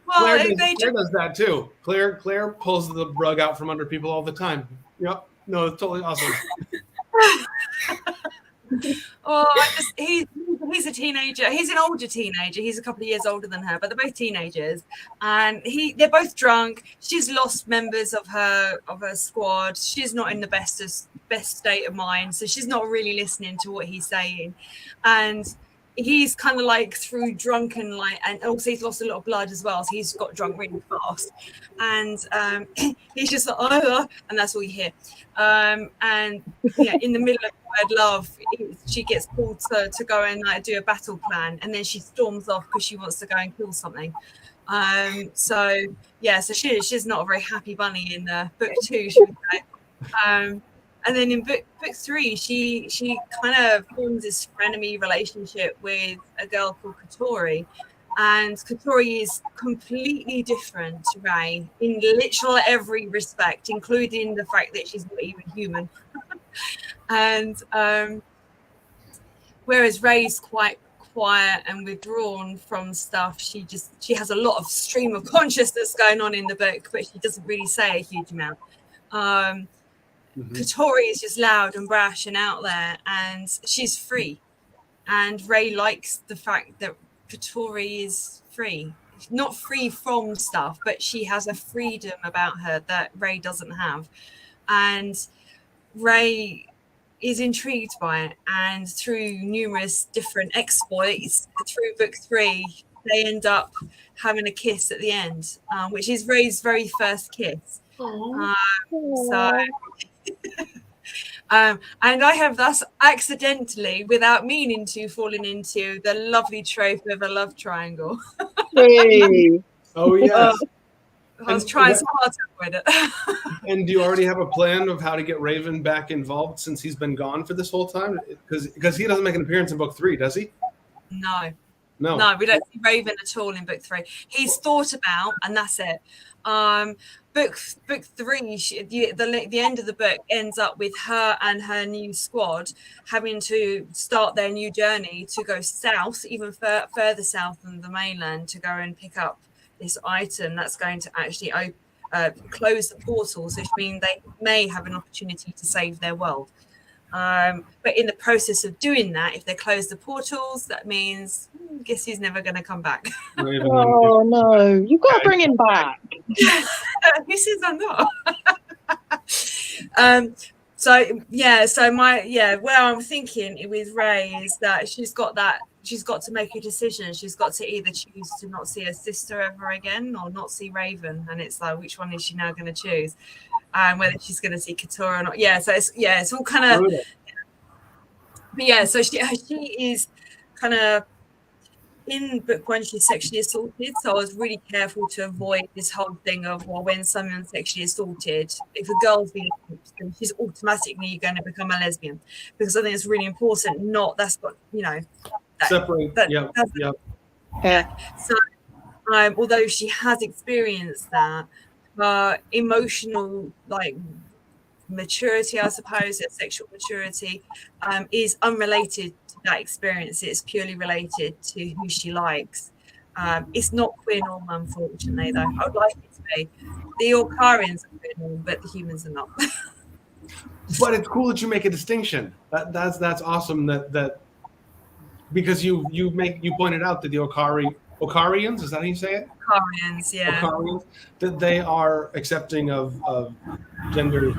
Well, Claire does that too. Claire pulls the rug out from under people all the time. Yep. No, it's totally awesome. He's a teenager. He's an older teenager. He's a couple of years older than her, but they're both teenagers. And they're both drunk. She's lost members of her squad. She's not in the best state of mind, so she's not really listening to what he's saying. And he's kind of like through drunken, and also he's lost a lot of blood as well, so he's got drunk really fast. And he's just like, oh, and that's all you hear. And yeah, in the middle of word love, she gets called to go and do a battle plan, and then she storms off because she wants to go and kill something. So she's not a very happy bunny in book 2, should we say. And then in book 3, she kind of forms this frenemy relationship with a girl called Katori. And Katori is completely different to Ray in literal every respect, including the fact that she's not even human. And whereas Ray's quite quiet and withdrawn from stuff, she has a lot of stream of consciousness going on in the book, but she doesn't really say a huge amount. Katori is just loud and brash and out there, and she's free. And Ray likes the fact that Katori is free. Not free from stuff, but she has a freedom about her that Ray doesn't have. And Ray is intrigued by it. And through numerous different exploits, through book 3, they end up having a kiss at the end, which is Ray's very first kiss. And I have thus accidentally, without meaning to, fallen into the lovely trope of a love triangle. Oh, yes. I was trying so hard to avoid it. And do you already have a plan of how to get Raven back involved since he's been gone for this whole time? Because he doesn't make an appearance in book 3, does he? No, we don't see Raven at all in book 3. He's thought about, and that's it. Book 3, the end of the book ends up with her and her new squad having to start their new journey to go south, even further south than the mainland, to go and pick up this item that's going to actually close the portals, which means they may have an opportunity to save their world. But in the process of doing that, if they close the portals, that means I guess he's never going to come back. Oh no, you've got to bring him back. Who says I'm not? Where I'm thinking with Ray is that she's got to make a decision. She's got to either choose to not see her sister ever again or not see Raven, and it's like, which one is she now going to choose? Whether she's going to see Katori or not. It's all kind of. But yeah, so she is kind of in book 1. She's sexually assaulted, so I was really careful to avoid this whole thing of, well, when someone's sexually assaulted, if a girl's being assaulted, then she's automatically going to become a lesbian, because I think it's really important. Separate. Yeah. So, although she has experienced that, emotional maturity, I suppose, sexual maturity, is unrelated to that experience. It's purely related to who she likes. It's not queer norm, unfortunately, though. I would like it to be. The Orcarians are queer norm, but the humans are not. But it's cool that you make a distinction. That's awesome. That because you pointed out that the Orcarians, is that how you say it? Orcarians, yeah. Orcarians, that they are accepting of gender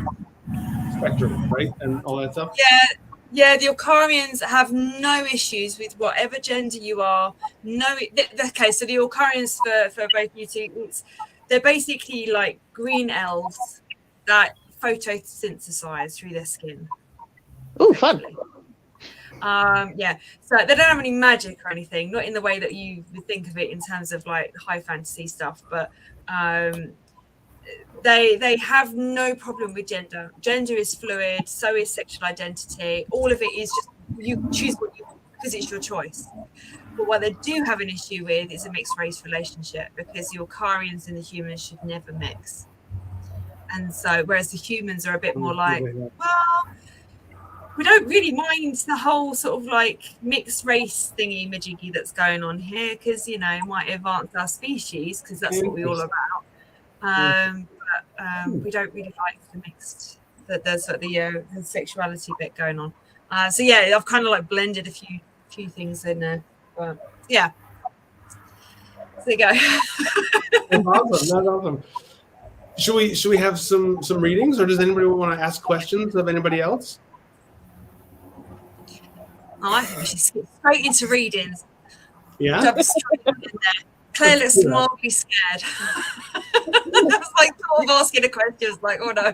spectrum, right, and all that stuff. Yeah. The Orcarians have no issues with whatever gender you are. Okay, so the Orcarians, for both you two, they're basically like green elves that photosynthesize through their skin. Oh, fun. So they don't have any magic or anything, not in the way that you would think of it in terms of like high fantasy stuff, but they have no problem with gender. Gender is fluid, so is sexual identity. All of it is just, you choose what you want to because it's your choice. But what they do have an issue with is a mixed race relationship, because the Orcarians and the humans should never mix. And so, whereas the humans are a bit more like, well, we don't really mind the whole sort of like mixed race thingy majiggy that's going on here, because, you know, it might advance our species, because that's what we're all about. But we don't really like the mixed, the sort of the sexuality bit going on. So yeah, I've kind of like blended a few things in there. But yeah, so there you go. That's awesome. That's awesome. Should we have some readings, or does anybody want to ask questions of anybody else? Oh, I think we should skip straight into readings. Yeah. Jump straight in there. Claire looks mildly scared. It's like sort of asking a question. It's like, oh no.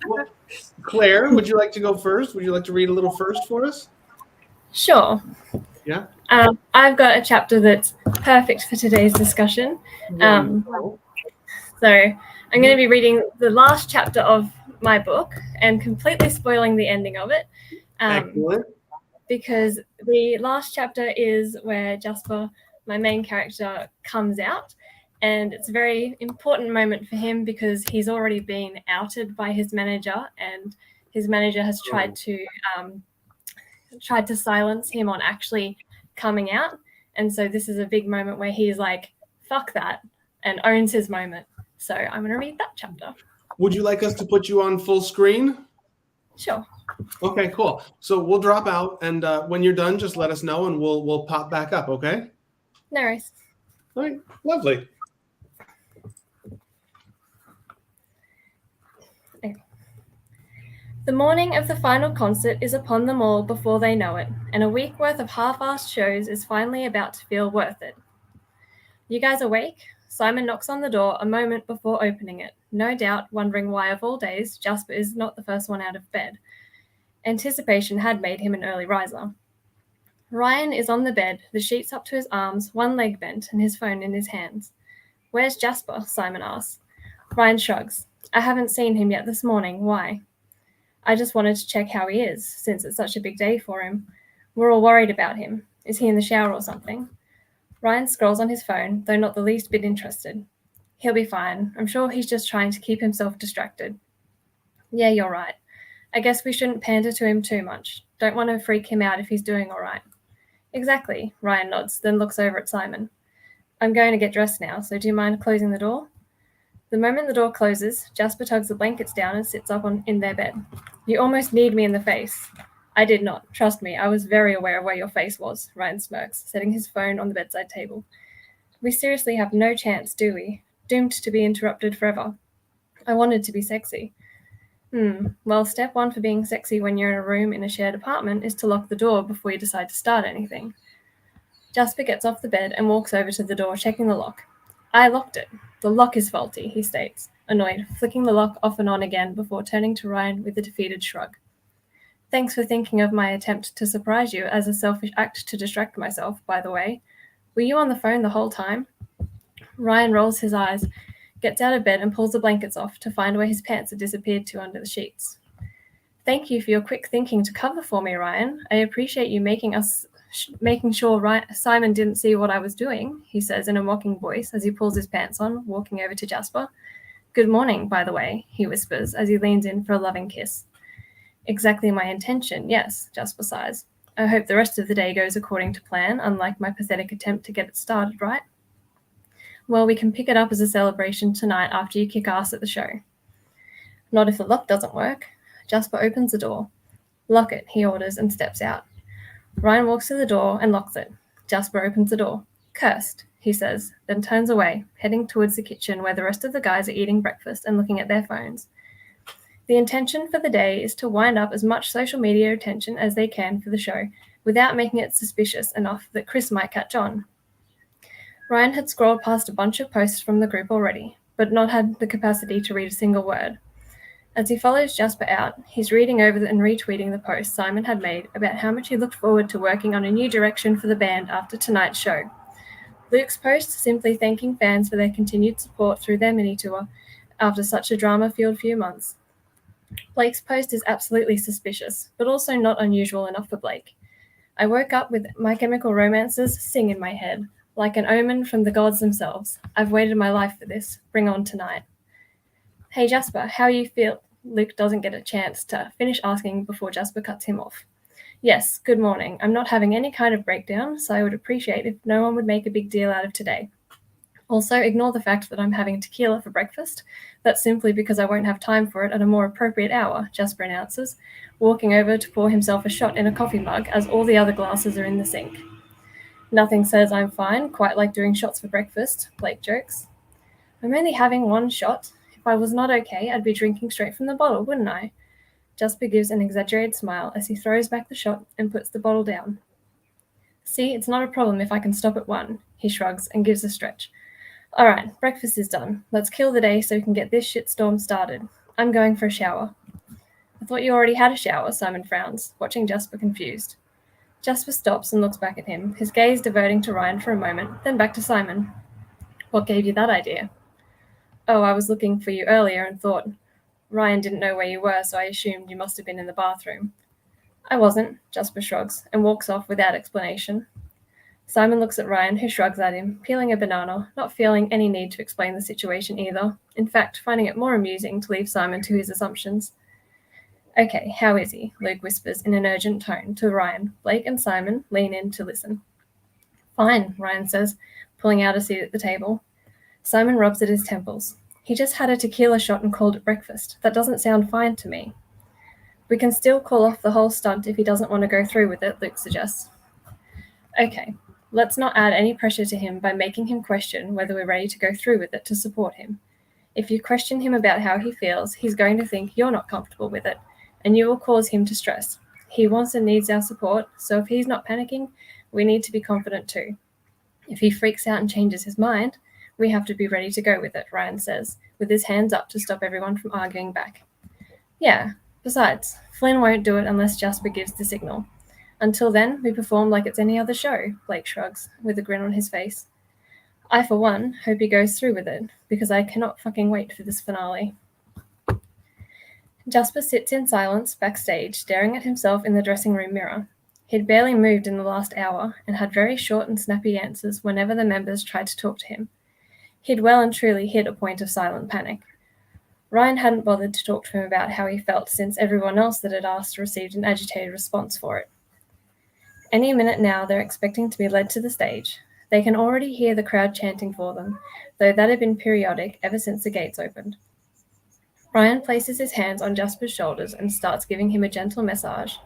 Well, Claire, would you like to go first? Would you like to read a little first for us? Sure. Yeah. I've got a chapter that's perfect for today's discussion. So I'm going to be reading the last chapter of my book and completely spoiling the ending of it. Excellent. Because the last chapter is where Jasper, my main character, comes out. And it's a very important moment for him because he's already been outed by his manager, and his manager has tried to silence him on actually coming out. And so this is a big moment where he's like, fuck that, and owns his moment. So I'm going to read that chapter. Would you like us to put you on full screen? Sure. Okay, cool. So we'll drop out, and when you're done, just let us know, and we'll pop back up, okay? No worries. All right, lovely. The morning of the final concert is upon them all before they know it, and a week worth of half-assed shows is finally about to feel worth it. You guys awake? Simon knocks on the door a moment before opening it, no doubt wondering why of all days Jasper is not the first one out of bed. Anticipation had made him an early riser. Ryan is on the bed, the sheets up to his arms, one leg bent, and his phone in his hands. Where's Jasper? Simon asks. Ryan shrugs. I haven't seen him yet this morning. Why? I just wanted to check how he is, since it's such a big day for him. We're all worried about him. Is he in the shower or something? Ryan scrolls on his phone, though not the least bit interested. He'll be fine. I'm sure he's just trying to keep himself distracted. Yeah, you're right. I guess we shouldn't pander to him too much. Don't want to freak him out if he's doing all right. Exactly, Ryan nods, then looks over at Simon. I'm going to get dressed now, so do you mind closing the door? The moment the door closes, Jasper tugs the blankets down and sits up in their bed. You almost kneed me in the face. I did not. Trust me, I was very aware of where your face was, Ryan smirks, setting his phone on the bedside table. We seriously have no chance, do we? Doomed to be interrupted forever. I wanted to be sexy. Well, step one for being sexy when you're in a room in a shared apartment is to lock the door before you decide to start anything. Jasper gets off the bed and walks over to the door, checking the lock. I locked it. The lock is faulty, he states, annoyed, flicking the lock off and on again before turning to Ryan with a defeated shrug. Thanks for thinking of my attempt to surprise you as a selfish act to distract myself, by the way. Were you on the phone the whole time? Ryan rolls his eyes, gets out of bed and pulls the blankets off to find where his pants had disappeared to under the sheets. Thank you for your quick thinking to cover for me, Ryan. I appreciate you making sure Simon didn't see what I was doing, he says in a mocking voice as he pulls his pants on, walking over to Jasper. Good morning, by the way, he whispers as he leans in for a loving kiss. Exactly my intention, yes, Jasper sighs. I hope the rest of the day goes according to plan, unlike my pathetic attempt to get it started, right? Well, we can pick it up as a celebration tonight after you kick ass at the show. Not if the lock doesn't work. Jasper opens the door. Lock it, he orders, and steps out. Ryan walks to the door and locks it. Jasper opens the door. Cursed, he says, then turns away, heading towards the kitchen where the rest of the guys are eating breakfast and looking at their phones. The intention for the day is to wind up as much social media attention as they can for the show, without making it suspicious enough that Chris might catch on. Ryan had scrolled past a bunch of posts from the group already, but not had the capacity to read a single word. As he follows Jasper out, he's reading over and retweeting the post Simon had made about how much he looked forward to working on a new direction for the band after tonight's show. Luke's post simply thanking fans for their continued support through their mini-tour after such a drama-filled few months. Blake's post is absolutely suspicious, but also not unusual enough for Blake. I woke up with My Chemical Romance's Sing in my head, like an omen from the gods themselves. I've waited my life for this. Bring on tonight. Hey Jasper, how you feel? Luke doesn't get a chance to finish asking before Jasper cuts him off. Yes, good morning. I'm not having any kind of breakdown, so I would appreciate if no one would make a big deal out of today. Also, ignore the fact that I'm having tequila for breakfast. That's simply because I won't have time for it at a more appropriate hour, Jasper announces, walking over to pour himself a shot in a coffee mug as all the other glasses are in the sink. Nothing says I'm fine, quite like doing shots for breakfast, Blake jokes. I'm only having one shot. If I was not okay, I'd be drinking straight from the bottle, wouldn't I? Jasper gives an exaggerated smile as he throws back the shot and puts the bottle down. See, it's not a problem if I can stop at one, he shrugs and gives a stretch. All right, breakfast is done. Let's kill the day so we can get this shitstorm started. I'm going for a shower. I thought you already had a shower, Simon frowns, watching Jasper confused. Jasper stops and looks back at him, his gaze diverting to Ryan for a moment, then back to Simon. What gave you that idea? Oh, I was looking for you earlier and thought Ryan didn't know where you were, so I assumed you must have been in the bathroom. I wasn't, Jasper shrugs and walks off without explanation. Simon looks at Ryan, who shrugs at him, peeling a banana, not feeling any need to explain the situation either, in fact, finding it more amusing to leave Simon to his assumptions. Okay, how is he? Luke whispers in an urgent tone to Ryan. Blake and Simon lean in to listen. Fine, Ryan says, pulling out a seat at the table. Simon rubs at his temples. He just had a tequila shot and called it breakfast. That doesn't sound fine to me. We can still call off the whole stunt if he doesn't want to go through with it, Luke suggests. Okay, let's not add any pressure to him by making him question whether we're ready to go through with it to support him. If you question him about how he feels, he's going to think you're not comfortable with it, and you will cause him to stress. He wants and needs our support, so if he's not panicking, we need to be confident too. If he freaks out and changes his mind, we have to be ready to go with it, Ryan says, with his hands up to stop everyone from arguing back. Yeah, besides, Flynn won't do it unless Jasper gives the signal. Until then, we perform like it's any other show, Blake shrugs, with a grin on his face. I, for one, hope he goes through with it, because I cannot fucking wait for this finale. Jasper sits in silence backstage, staring at himself in the dressing room mirror. He'd barely moved in the last hour, and had very short and snappy answers whenever the members tried to talk to him. He'd well and truly hit a point of silent panic. Ryan hadn't bothered to talk to him about how he felt since everyone else that had asked received an agitated response for it. Any minute now they're expecting to be led to the stage. They can already hear the crowd chanting for them, though that had been periodic ever since the gates opened. Ryan places his hands on Jasper's shoulders and starts giving him a gentle massage.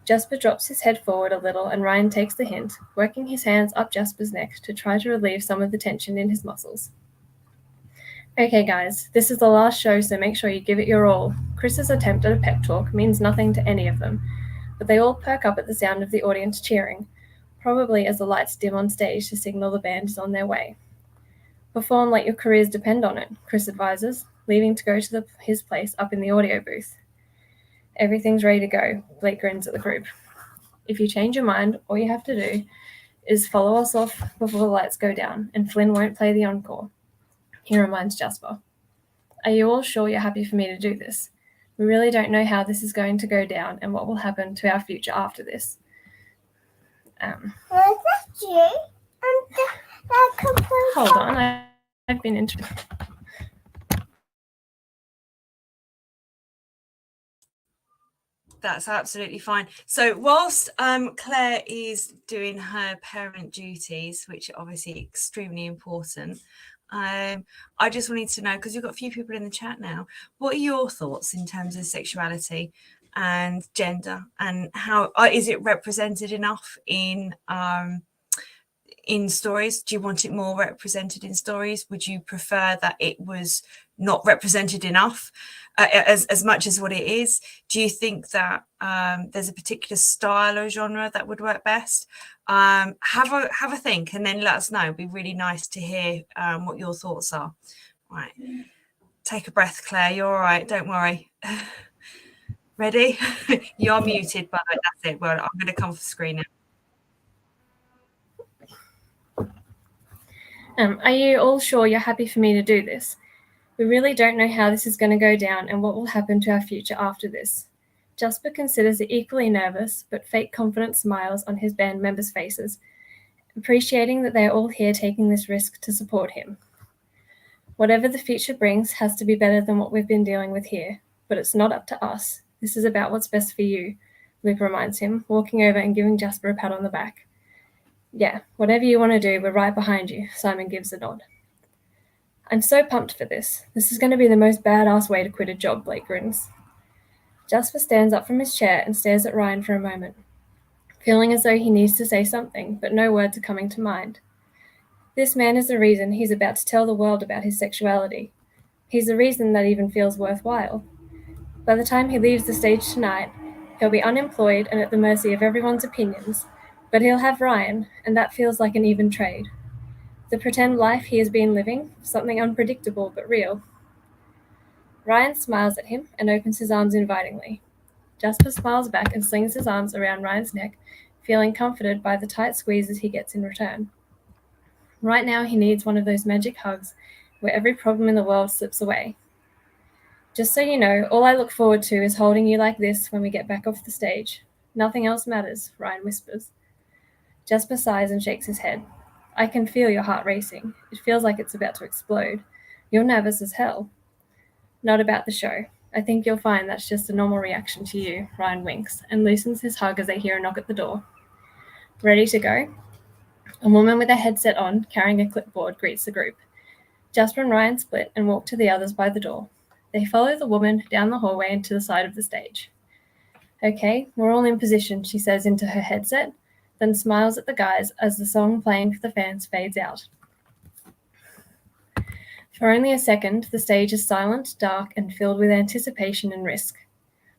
Jasper drops his head forward a little and Ryan takes the hint, working his hands up Jasper's neck to try to relieve some of the tension in his muscles. Okay guys, this is the last show, so make sure you give it your all. Chris's attempt at a pep talk means nothing to any of them, but they all perk up at the sound of the audience cheering, probably as the lights dim on stage to signal the band is on their way. Perform like your careers depend on it, Chris advises, leaving to go to his place up in the audio booth. Everything's ready to go, Blake grins at the group. If you change your mind, all you have to do is follow us off before the lights go down, and Flynn won't play the encore, he reminds Jasper. Are you all sure you're happy for me to do this? We really don't know how this is going to go down and what will happen to our future after this. Hold on, I've been interested. That's absolutely fine. So whilst Claire is doing her parent duties, which are obviously extremely important, I just wanted to know, because you've got a few people in the chat now, what are your thoughts in terms of sexuality and gender, and how is it represented enough in stories? Do you want it more represented in stories? Would you prefer that it was not represented enough as much as what it is? Do you think that there's a particular style or genre that would work best? Have a think and then let us know. It'd be really nice to hear what your thoughts are. Right, take a breath, Claire. You're all right, don't worry. Ready? You're muted, but that's it. Well, I'm going to come for screen now. Are you all sure you're happy for me to do this? We really don't know how this is going to go down and what will happen to our future after this. Jasper considers it equally nervous, but fake confident smiles on his band members' faces, appreciating that they are all here taking this risk to support him. Whatever the future brings has to be better than what we've been dealing with here, but it's not up to us. This is about what's best for you, Luke reminds him, walking over and giving Jasper a pat on the back. Yeah, whatever you want to do, we're right behind you, Simon gives a nod. I'm so pumped for this. This is going to be the most badass way to quit a job, Blake grins. Jasper stands up from his chair and stares at Ryan for a moment, feeling as though he needs to say something, but no words are coming to mind. This man is the reason he's about to tell the world about his sexuality. He's the reason that even feels worthwhile. By the time he leaves the stage tonight, he'll be unemployed and at the mercy of everyone's opinions, but he'll have Ryan, and that feels like an even trade. The pretend life he has been living, something unpredictable but real. Ryan smiles at him and opens his arms invitingly. Jasper smiles back and slings his arms around Ryan's neck, feeling comforted by the tight squeezes he gets in return. Right now he needs one of those magic hugs where every problem in the world slips away. Just so you know, all I look forward to is holding you like this when we get back off the stage. Nothing else matters, Ryan whispers. Jasper sighs and shakes his head. I can feel your heart racing. It feels like it's about to explode. You're nervous as hell. Not about the show. I think you'll find that's just a normal reaction to you, Ryan winks, and loosens his hug as they hear a knock at the door. Ready to go? A woman with a headset on, carrying a clipboard, greets the group. Jasper and Ryan split and walk to the others by the door. They follow the woman down the hallway and to the side of the stage. Okay, we're all in position, she says into her headset, then smiles at the guys as the song playing for the fans fades out. For only a second, the stage is silent, dark, and filled with anticipation and risk.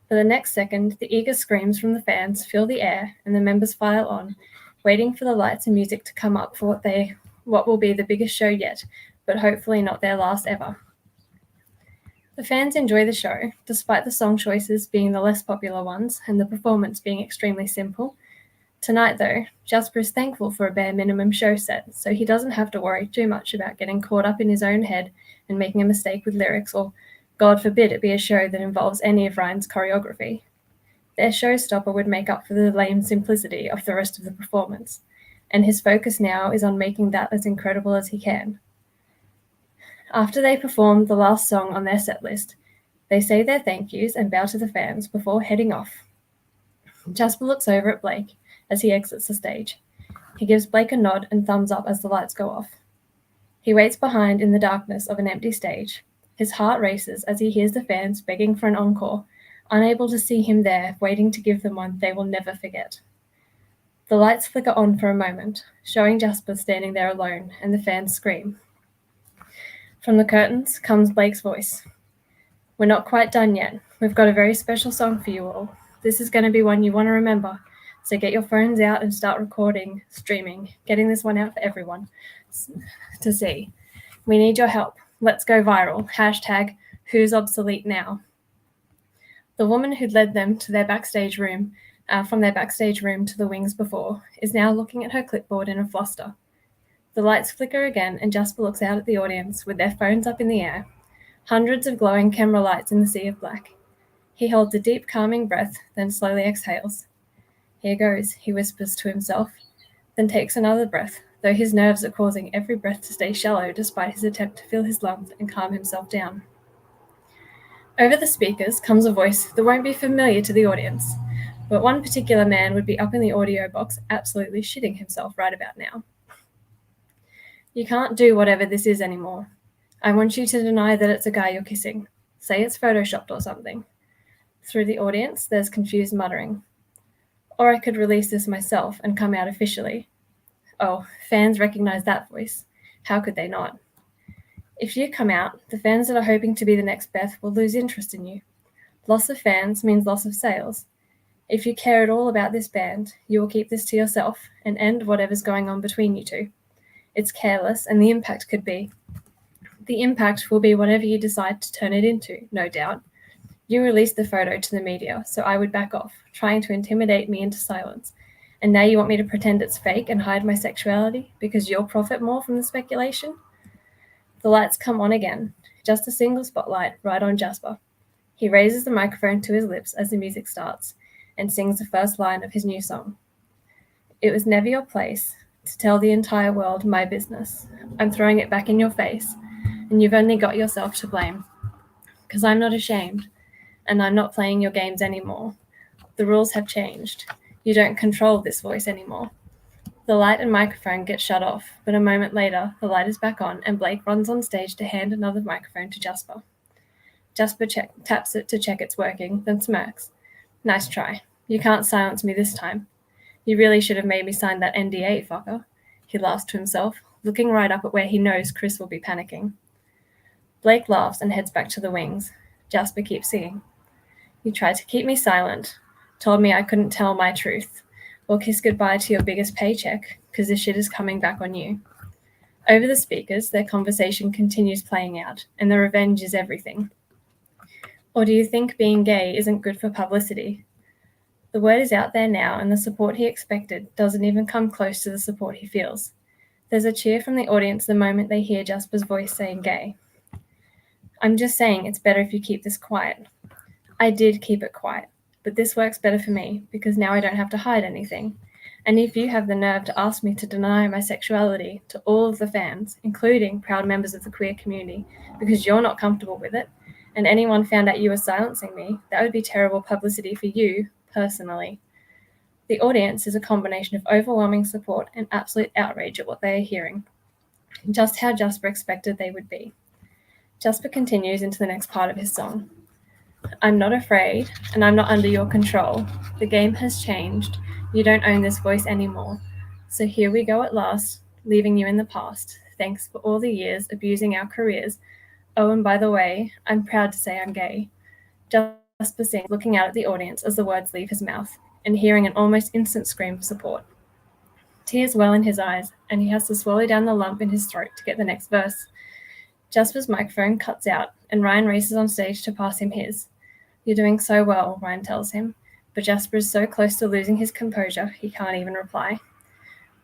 For the next second, the eager screams from the fans fill the air and the members file on, waiting for the lights and music to come up for what will be the biggest show yet, but hopefully not their last ever. The fans enjoy the show, despite the song choices being the less popular ones and the performance being extremely simple. Tonight, though, Jasper is thankful for a bare minimum show set, so he doesn't have to worry too much about getting caught up in his own head and making a mistake with lyrics, or, God forbid, it be a show that involves any of Ryan's choreography. Their showstopper would make up for the lame simplicity of the rest of the performance, and his focus now is on making that as incredible as he can. After they perform the last song on their set list, they say their thank yous and bow to the fans before heading off. Jasper looks over at Blake as he exits the stage. He gives Blake a nod and thumbs up as the lights go off. He waits behind in the darkness of an empty stage. His heart races as he hears the fans begging for an encore, unable to see him there, waiting to give them one they will never forget. The lights flicker on for a moment, showing Jasper standing there alone, and the fans scream. From the curtains comes Blake's voice. We're not quite done yet. We've got a very special song for you all. This is going to be one you want to remember. So get your phones out and start recording, streaming, getting this one out for everyone to see. We need your help. Let's go viral. # who's obsolete now. The woman who'd led them to their backstage room, from their backstage room to the wings before, is now looking at her clipboard in a fluster. The lights flicker again and Jasper looks out at the audience with their phones up in the air. Hundreds of glowing camera lights in the sea of black. He holds a deep, calming breath, then slowly exhales. Here goes, he whispers to himself, then takes another breath, though his nerves are causing every breath to stay shallow despite his attempt to fill his lungs and calm himself down. Over the speakers comes a voice that won't be familiar to the audience, but one particular man would be up in the audio box absolutely shitting himself right about now. You can't do whatever this is anymore. I want you to deny that it's a guy you're kissing. Say it's photoshopped or something. Through the audience, there's confused muttering. Or I could release this myself and come out officially. Oh, fans recognize that voice. How could they not? If you come out, the fans that are hoping to be the next Beth will lose interest in you. Loss of fans means loss of sales. If you care at all about this band, you will keep this to yourself and end whatever's going on between you two. It's careless, and the impact could be. The impact will be whatever you decide to turn it into, no doubt. You released the photo to the media, so I would back off, trying to intimidate me into silence. And now you want me to pretend it's fake and hide my sexuality because you'll profit more from the speculation? The lights come on again, just a single spotlight right on Jasper. He raises the microphone to his lips as the music starts and sings the first line of his new song. It was never your place to tell the entire world my business. I'm throwing it back in your face, and you've only got yourself to blame. Because I'm not ashamed, and I'm not playing your games anymore. The rules have changed. You don't control this voice anymore. The light and microphone get shut off, but a moment later, the light is back on, and Blake runs on stage to hand another microphone to Jasper. Jasper taps it to check it's working, then smirks. Nice try. You can't silence me this time. You really should have made me sign that NDA, fucker. He laughs to himself, looking right up at where he knows Chris will be panicking. Blake laughs and heads back to the wings. Jasper keeps singing. You tried to keep me silent, told me I couldn't tell my truth. Well, kiss goodbye to your biggest paycheck, because this shit is coming back on you. Over the speakers, their conversation continues playing out, and the revenge is everything. Or do you think being gay isn't good for publicity? The word is out there now, and the support he expected doesn't even come close to the support he feels. There's a cheer from the audience the moment they hear Jasper's voice saying gay. I'm just saying it's better if you keep this quiet. I did keep it quiet, but this works better for me because now I don't have to hide anything. And if you have the nerve to ask me to deny my sexuality to all of the fans, including proud members of the queer community, because you're not comfortable with it, and anyone found out you were silencing me, that would be terrible publicity for you, personally. The audience is a combination of overwhelming support and absolute outrage at what they are hearing, just how Jasper expected they would be. Jasper continues into the next part of his song. I'm not afraid, and I'm not under your control. The game has changed. You don't own this voice anymore. So here we go at last, leaving you in the past. Thanks for all the years abusing our careers. Oh, and by the way, I'm proud to say I'm gay. Jasper sings, looking out at the audience as the words leave his mouth, and hearing an almost instant scream of support. Tears well in his eyes, and he has to swallow down the lump in his throat to get the next verse. Jasper's microphone cuts out, and Ryan races on stage to pass him his. You're doing so well, Ryan tells him, but Jasper is so close to losing his composure, he can't even reply.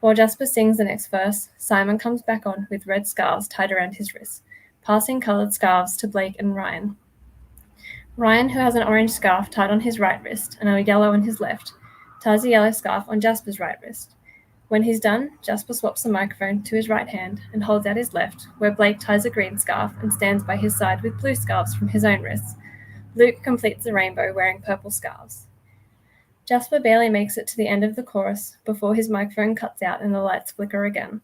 While Jasper sings the next verse, Simon comes back on with red scarves tied around his wrists, passing coloured scarves to Blake and Ryan. Ryan, who has an orange scarf tied on his right wrist and a yellow on his left, ties a yellow scarf on Jasper's right wrist. When he's done, Jasper swaps the microphone to his right hand and holds out his left, where Blake ties a green scarf and stands by his side with blue scarves from his own wrists. Luke completes the rainbow wearing purple scarves. Jasper barely makes it to the end of the chorus before his microphone cuts out and the lights flicker again.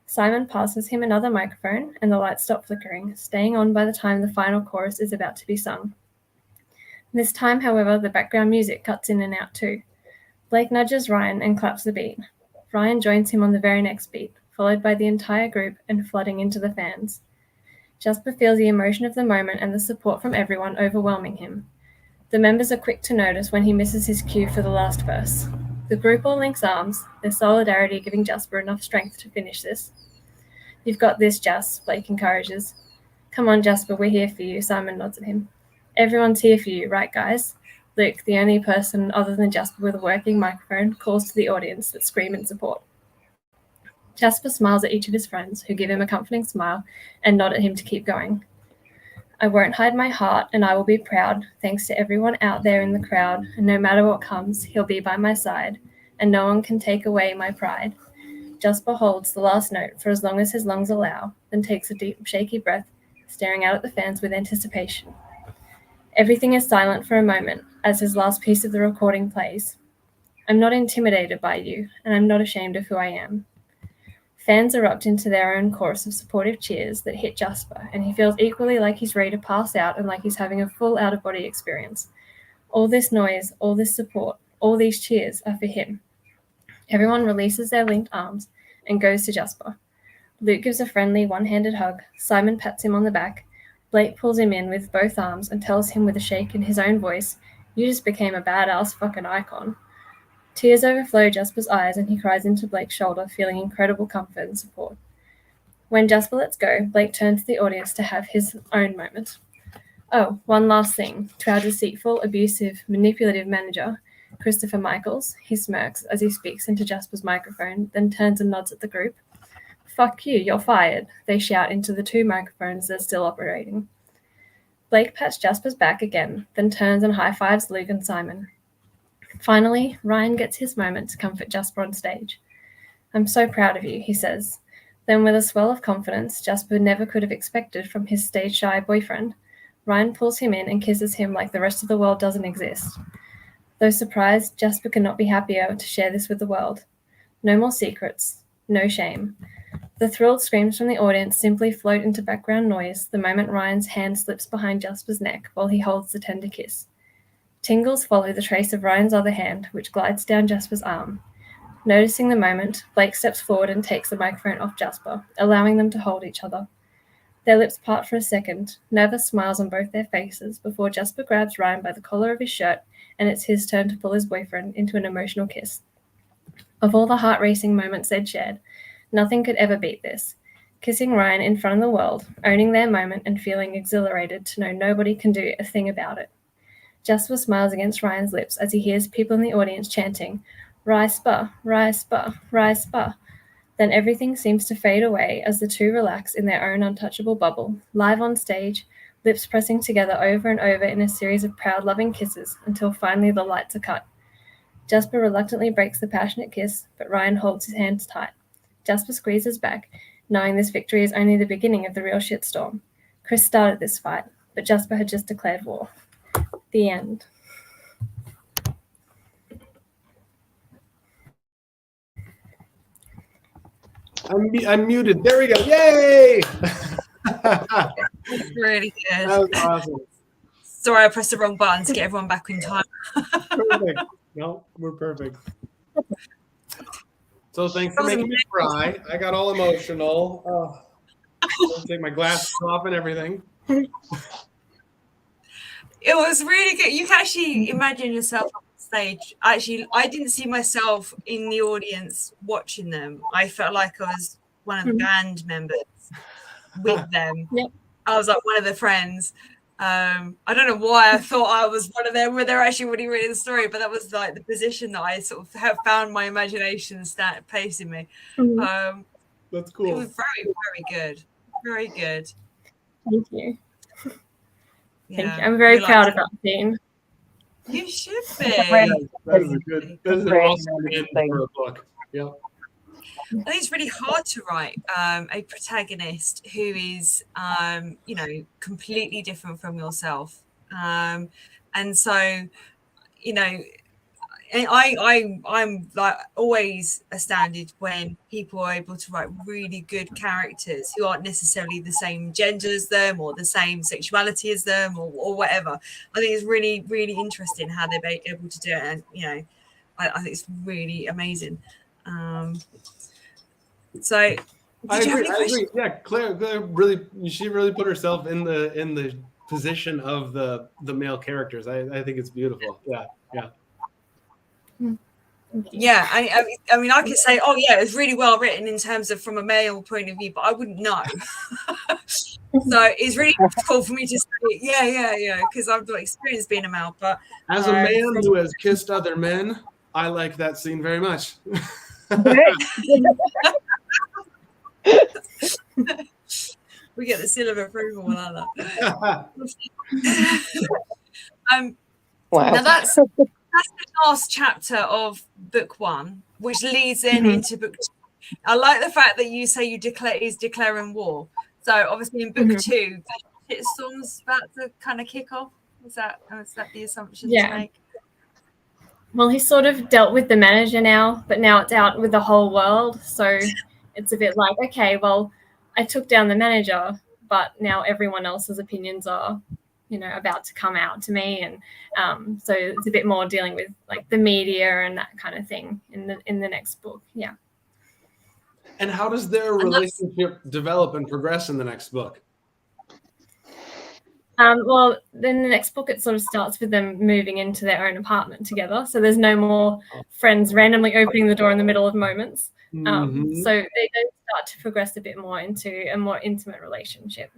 Simon passes him another microphone and the lights stop flickering, staying on by the time the final chorus is about to be sung. This time, however, the background music cuts in and out too. Blake nudges Ryan and claps the beat. Ryan joins him on the very next beat, followed by the entire group and flooding into the fans. Jasper feels the emotion of the moment and the support from everyone overwhelming him. The members are quick to notice when he misses his cue for the last verse. The group all links arms, their solidarity giving Jasper enough strength to finish this. You've got this, Jas, Blake encourages. Come on, Jasper, we're here for you, Simon nods at him. Everyone's here for you, right, guys? Luke, the only person other than Jasper with a working microphone, calls to the audience that scream in support. Jasper smiles at each of his friends, who give him a comforting smile and nod at him to keep going. I won't hide my heart, and I will be proud, thanks to everyone out there in the crowd, and no matter what comes, he'll be by my side, and no one can take away my pride. Jasper holds the last note for as long as his lungs allow, then takes a deep, shaky breath, staring out at the fans with anticipation. Everything is silent for a moment as his last piece of the recording plays. I'm not intimidated by you, and I'm not ashamed of who I am. Fans erupt into their own chorus of supportive cheers that hit Jasper, and he feels equally like he's ready to pass out and like he's having a full out-of-body experience. All this noise, all this support, all these cheers are for him. Everyone releases their linked arms and goes to Jasper. Luke gives a friendly one-handed hug, Simon pats him on the back, Blake pulls him in with both arms and tells him with a shake in his own voice, you just became a badass fucking icon. Tears overflow Jasper's eyes and he cries into Blake's shoulder, feeling incredible comfort and support. When Jasper lets go, Blake turns to the audience to have his own moment. Oh, one last thing. To our deceitful, abusive, manipulative manager, Christopher Michaels, he smirks as he speaks into Jasper's microphone, then turns and nods at the group. "Fuck you, you're fired," they shout into the 2 microphones that are still operating. Blake pats Jasper's back again, then turns and high-fives Luke and Simon. Finally, Ryan gets his moment to comfort Jasper on stage. "I'm so proud of you," he says. Then with a swell of confidence Jasper never could have expected from his stage-shy boyfriend, Ryan pulls him in and kisses him like the rest of the world doesn't exist. Though surprised, Jasper cannot be happier to share this with the world. No more secrets, no shame. The thrilled screams from the audience simply float into background noise the moment Ryan's hand slips behind Jasper's neck while he holds the tender kiss. Tingles follow the trace of Ryan's other hand, which glides down Jasper's arm. Noticing the moment, Blake steps forward and takes the microphone off Jasper, allowing them to hold each other. Their lips part for a second, nervous smiles on both their faces before Jasper grabs Ryan by the collar of his shirt and it's his turn to pull his boyfriend into an emotional kiss. Of all the heart-racing moments they'd shared, nothing could ever beat this. Kissing Ryan in front of the world, owning their moment and feeling exhilarated to know nobody can do a thing about it. Jasper smiles against Ryan's lips as he hears people in the audience chanting, "Rispa, Rispa, Rispa." Then everything seems to fade away as the 2 relax in their own untouchable bubble, live on stage, lips pressing together over and over in a series of proud, loving kisses until finally the lights are cut. Jasper reluctantly breaks the passionate kiss, but Ryan holds his hands tight. Jasper squeezes back, knowing this victory is only the beginning of the real shitstorm. Chris started this fight, but Jasper had just declared war. The end. I'm muted. There we go. Yay! That's really good. That was awesome. Sorry, I pressed the wrong button to get everyone back in time. Perfect. No, we're perfect. So thanks for making me cry. I got all emotional. Oh, I'll take my glasses off and everything. It was really good. You can actually imagine yourself on stage. Actually, I didn't see myself in the audience watching them. I felt like I was one of the band members with them. Yep. I was like one of the friends. I don't know why I thought I was one of them when they're actually really reading the story, but that was like the position that I sort of have found my imagination placing me. That's cool. It was very, very good. Very good. Thank you. Yeah, Thank you. I'm very proud of that scene. You should be. That is a good. That is an awesome end for a book. Yep. I think it's really hard to write a protagonist who is, completely different from yourself, and so, I'm like always astounded when people are able to write really good characters who aren't necessarily the same gender as them or the same sexuality as them or whatever. I think it's really, really interesting how they're able to do it, and I think it's really amazing. So I agree. Yeah, Claire really, she really put herself in the position of the male characters. I think it's beautiful. Yeah. Yeah, I mean, I could say, oh yeah, it's really well written in terms of from a male point of view, but I wouldn't know. So it's really difficult for me to say, yeah, because I've got experience being a male. But as a man who has kissed other men, I like that scene very much. We get the seal of approval like that. Wow. Now that's the last chapter of book 1, which leads in into book 2. I like the fact that you say he's declaring war. So obviously in book 2, the shitstorm's about to kind of kick off. Is that the assumption to make? Well, he's sort of dealt with the manager now, but now it's out with the whole world. So it's a bit like, okay, well, I took down the manager, but now everyone else's opinions are, about to come out to me. And so it's a bit more dealing with like the media and that kind of thing in the next book. Yeah. And how does their relationship develop and progress in the next book? Well, then the next book, it sort of starts with them moving into their own apartment together. So there's no more friends randomly opening the door in the middle of moments. So they start to progress a bit more into a more intimate relationship.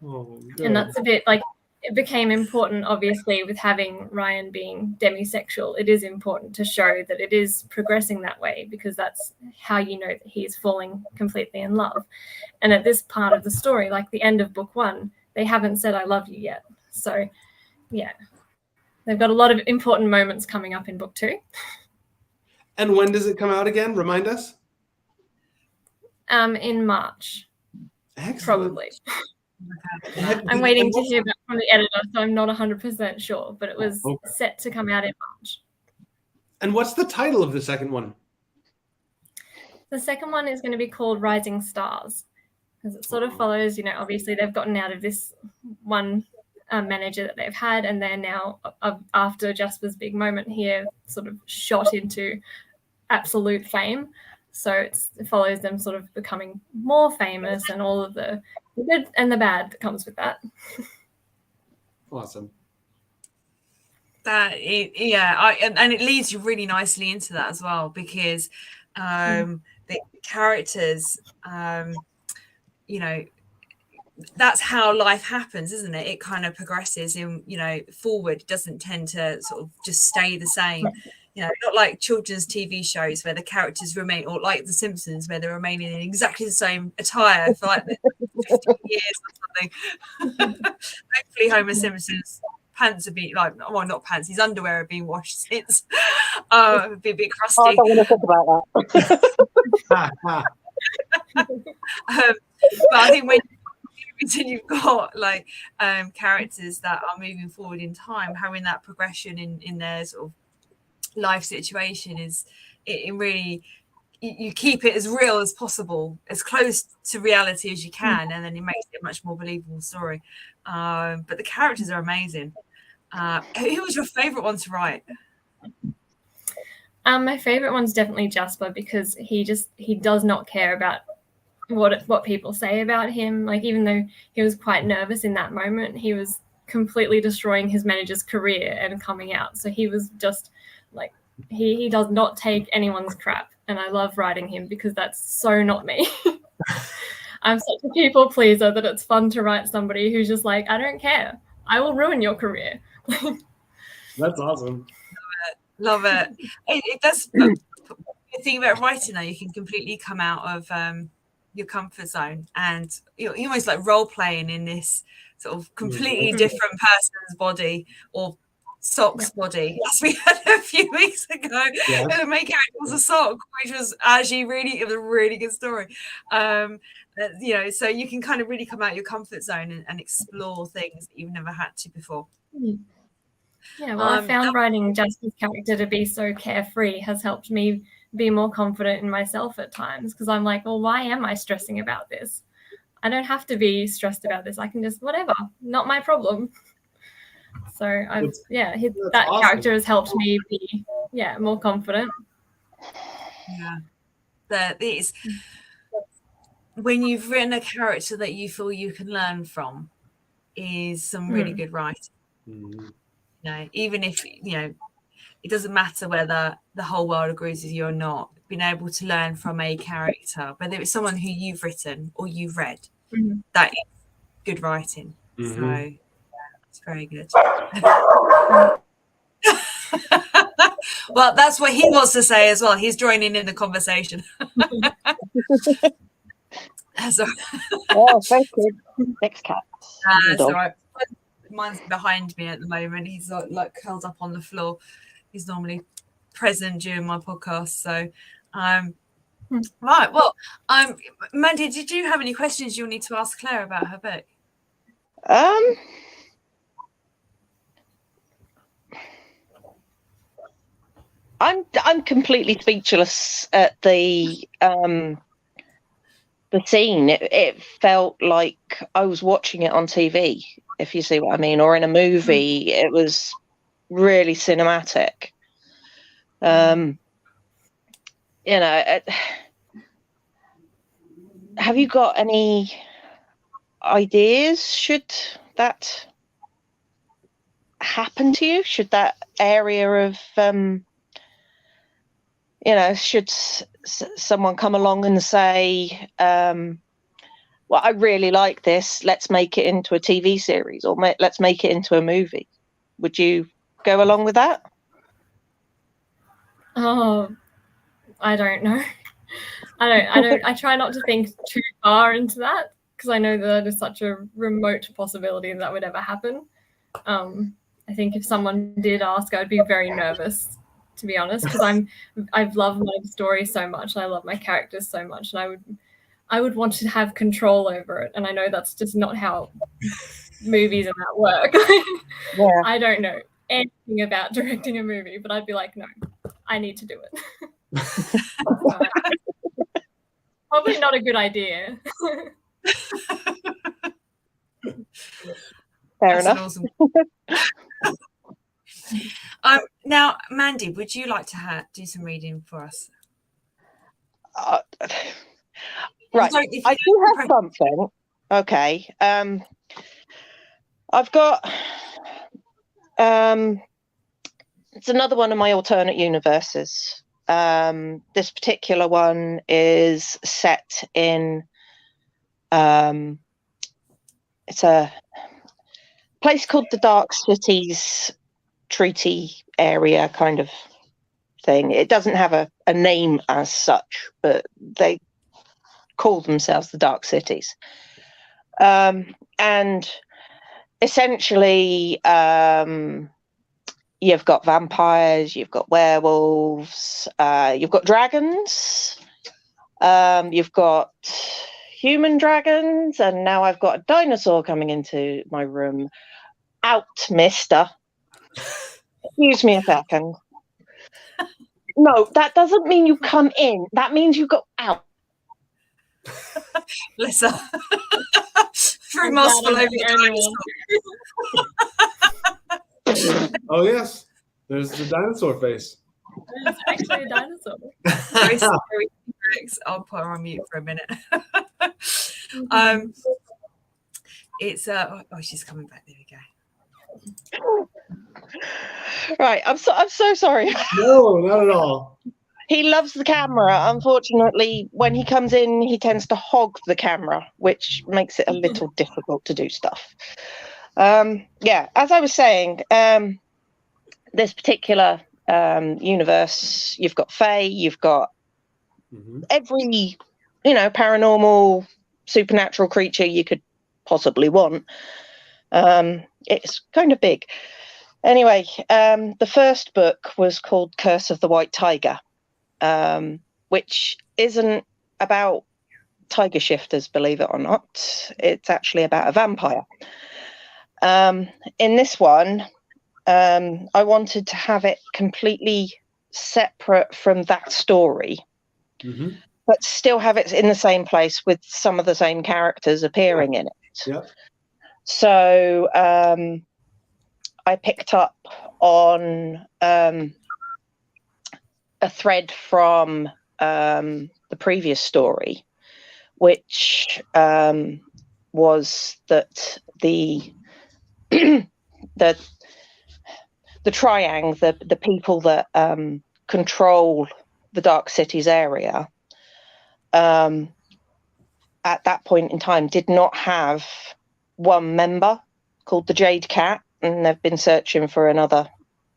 And that's a bit like, it became important, obviously, with having Ryan being demisexual. It is important to show that it is progressing that way, because that's how you know that he's falling completely in love. And at this part of the story, like the end of book 1, they haven't said I love you yet. So yeah, they've got a lot of important moments coming up in book 2. And when does it come out again? Remind us. In March. Excellent. Probably. I'm waiting to hear back from the editor, so I'm not 100% sure, but it was set to come out in March. And what's the title of the second one? The second one is going to be called Rising Stars, because it sort of follows, obviously they've gotten out of this one manager that they've had, and they're now, after Jasper's big moment here, sort of shot into absolute fame. So it follows them sort of becoming more famous and all of the good and the bad that comes with that. Awesome. And it leads you really nicely into that as well, because the characters, that's how life happens, isn't it? It kind of progresses in, forward. It doesn't tend to sort of just stay the same. Not like children's TV shows where the characters remain, or like The Simpsons where they're remaining in exactly the same attire for like 50 years or something. Hopefully Homer Simpson's pants are being not pants, his underwear are being washed since. Be a bit crusty. I don't want to think about that. But I think when you've got like characters that are moving forward in time, having that progression in their sort of life situation it really, you keep it as real as possible, as close to reality as you can, and then it makes it a much more believable story. But the characters are amazing. Who was your favorite one to write? My favorite one's definitely Jasper, because he does not care about what people say about him. Like, even though he was quite nervous in that moment, he was completely destroying his manager's career and coming out. So he was just like, he does not take anyone's crap, and I love writing him because that's so not me. I'm such a people pleaser that it's fun to write somebody who's just like, I don't care, I will ruin your career. That's awesome. Love it. It does. The thing about writing, though, you can completely come out of your comfort zone, and you're almost like role playing in this sort of completely different person's body, or Sock's body, as we had a few weeks ago. And the main character was a Sock, which was actually it was a really good story. So you can kind of really come out your comfort zone and explore things that you've never had to before. Yeah, well, I found writing Jasper's character to be so carefree has helped me be more confident in myself at times, because I'm like, well, why am I stressing about this? I don't have to be stressed about this. I can just, whatever, not my problem. So that awesome. Character has helped me be more confident. When you've written a character that you feel you can learn from is some really good writing. Even if it doesn't matter whether the whole world agrees with you or not, being able to learn from a character, whether it's someone who you've written or you've read, that is good writing. So it's very good. Well, that's what he wants to say as well. He's joining in the conversation. Oh, thank you. Next cat. That's all right. Mine's behind me at the moment. He's like curled up on the floor. He's normally present during my podcast. So, right. Well, Mandy, did you have any questions you'll need to ask Claire about her book? I'm completely speechless at the scene. It felt like I was watching it on TV, if you see what I mean, or in a movie. It was really cinematic. Have you got any ideas? Should that happen to you? Should that area of should someone come along and say, well, I really like this. Let's make it into a TV series, or let's make it into a movie. Would you go along with that? Oh, I don't know. I try not to think too far into that, because I know that is such a remote possibility that would ever happen. I think if someone did ask, I'd be very nervous, to be honest, because I've loved my story so much, and I love my characters so much, and I would want to have control over it, and I know that's just not how movies and that work. Yeah. I don't know anything about directing a movie, but I'd be like, no, I need to do it. Probably not a good idea. Fair That's enough. Awesome. Now, Mandy, would you like to do some reading for us? Right, I do have something. Okay. I've got it's another one of my alternate universes. This particular one is set in it's a place called the Dark Cities Treaty Area kind of thing. It doesn't have a name as such, but they call themselves the Dark Cities. And essentially, you've got vampires, you've got werewolves, you've got dragons, you've got human dragons, and now I've got a dinosaur coming into my room. Out, mister. Excuse me a second. No, that doesn't mean you come in. That means you go out. Listen. Through muscle over the Oh, yes. There's the dinosaur face. It's actually a dinosaur. I'll put her on mute for a minute. It's oh, she's coming back. There we go. Right, I'm so sorry. No, not at all. He loves the camera. Unfortunately, when he comes in, he tends to hog the camera, which makes it a little difficult to do stuff. Yeah, as I was saying, this particular universe, you've got Fae, you've got every, paranormal, supernatural creature you could possibly want. It's kind of big. Anyway, the first book was called Curse of the White Tiger, which isn't about tiger shifters, believe it or not. It's actually about a vampire. In this one, I wanted to have it completely separate from that story, but still have it in the same place with some of the same characters appearing in it. Yep. So I picked up on a thread from the previous story, which was that the triangle, the people that control the Dark Cities area, at that point in time did not have one member called the Jade Cat, and they've been searching for another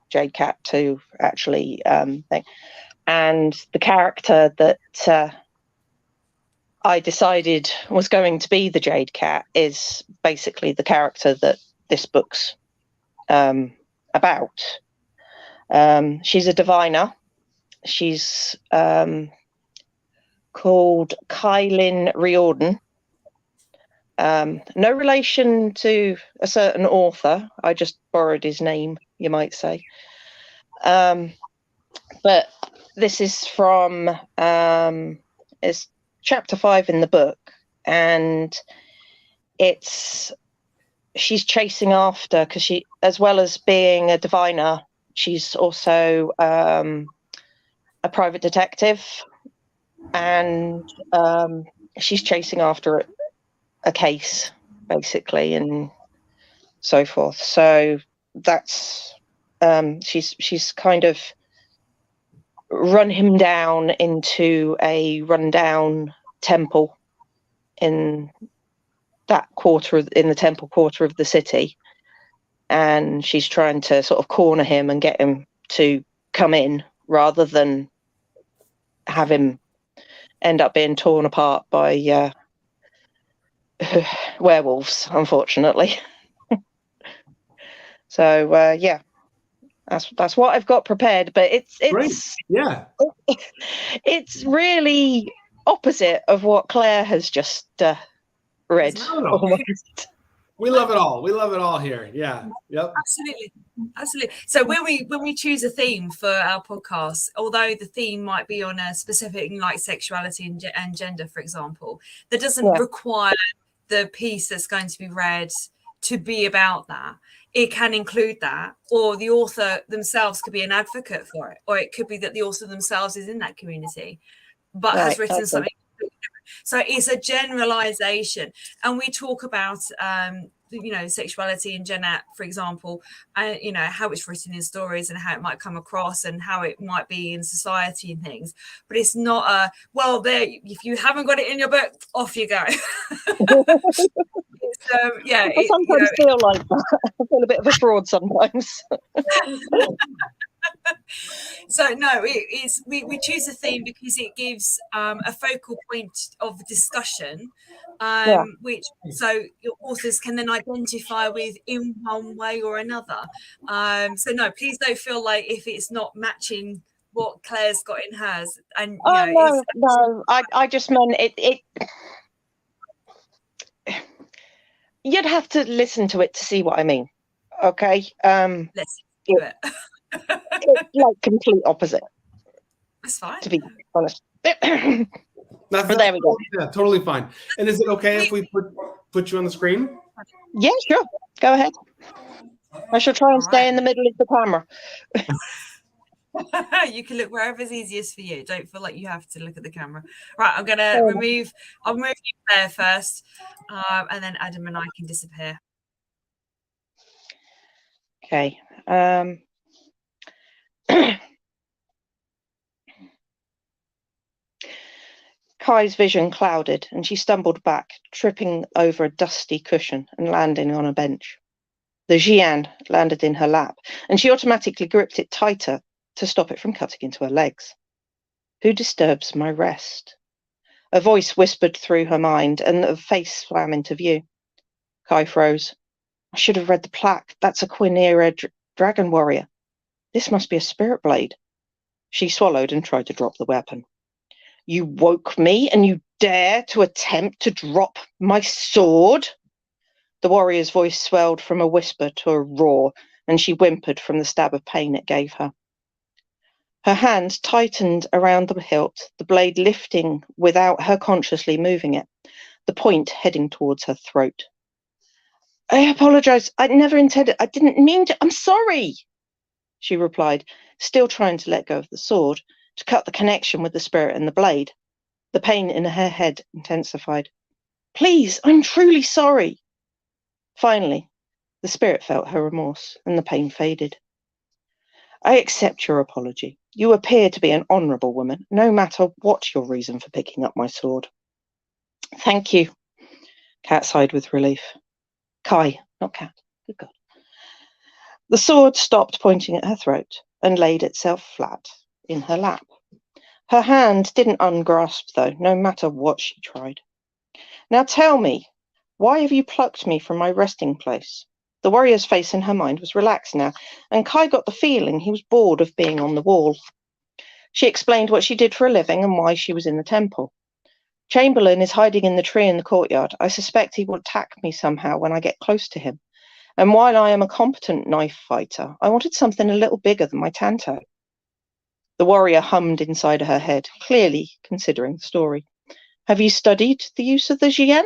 Jade Cat to actually thing. And the character that I decided was going to be the Jade Cat is basically the character that this book's about. She's a diviner. She's called Kylin Riordan. No relation to a certain author. I just borrowed his name, you might say. But this is from it's chapter 5 in the book, and she's chasing after, because she, as well as being a diviner, she's also a private detective, and she's chasing after a case, basically, and so forth. So that's she's kind of run him down into a rundown temple in that in the temple quarter of the city, and she's trying to sort of corner him and get him to come in rather than have him end up being torn apart by werewolves, unfortunately. So yeah, that's what I've got prepared, but it's Great. Yeah, it's really opposite of what Claire has just read. we love it all. We love it all here. Yeah. Yep. Absolutely. So when we choose a theme for our podcast, although the theme might be on a specific like sexuality and gender, for example, that doesn't require the piece that's going to be read to be about that. It can include that, or the author themselves could be an advocate for it, or it could be that the author themselves is in that community but has written something completely different. So it's a generalization, and we talk about sexuality and gender, for example, how it's written in stories and how it might come across and how it might be in society and things, but it's not if you haven't got it in your book, off you go. I sometimes feel like that. I feel a bit of a fraud sometimes. So no, we choose a theme because it gives a focal point of discussion, which so your authors can then identify with in one way or another. So no, please don't feel like if it's not matching what Claire's got in hers. And no, I just meant it. You'd have to listen to it to see what I mean. Okay. Let's do it. It's like complete opposite. That's fine. To be honest. But there we go. Yeah, totally fine. And is it okay if we put you on the screen? Yeah, sure. Go ahead. I shall try and stay in the middle of the camera. You can look wherever's easiest for you. Don't feel like you have to look at the camera. Right, I'm gonna remove you there first, and then Adam and I can disappear. Okay. Kai's vision clouded and she stumbled back, tripping over a dusty cushion and landing on a bench. The Xian landed in her lap and she automatically gripped it tighter to stop it from cutting into her legs. Who disturbs my rest? A voice whispered through her mind and a face swam into view. Kai froze. I should have read the plaque. That's a Quinera dragon warrior. This must be a spirit blade. She swallowed and tried to drop the weapon. You woke me and you dare to attempt to drop my sword? The warrior's voice swelled from a whisper to a roar, and she whimpered from the stab of pain it gave her. Her hand tightened around the hilt, the blade lifting without her consciously moving it, the point heading towards her throat. I apologize. I never intended. I didn't mean to. I'm sorry, she replied, still trying to let go of the sword, to cut the connection with the spirit and the blade. The pain in her head intensified. Please, I'm truly sorry. Finally, the spirit felt her remorse and the pain faded. I accept your apology. You appear to be an honourable woman, no matter what your reason for picking up my sword. Thank you. Cat sighed with relief. Kai, not Cat. Good God. The sword stopped pointing at her throat and laid itself flat in her lap. Her hand didn't ungrasp, though, no matter what she tried. Now tell me, why have you plucked me from my resting place? The warrior's face in her mind was relaxed now, and Kai got the feeling he was bored of being on the wall. She explained what she did for a living and why she was in the temple. Chamberlain is hiding in the tree in the courtyard. I suspect he will attack me somehow when I get close to him. And while I am a competent knife fighter, I wanted something a little bigger than my tanto. The warrior hummed inside her head, clearly considering the story. Have you studied the use of the Xian?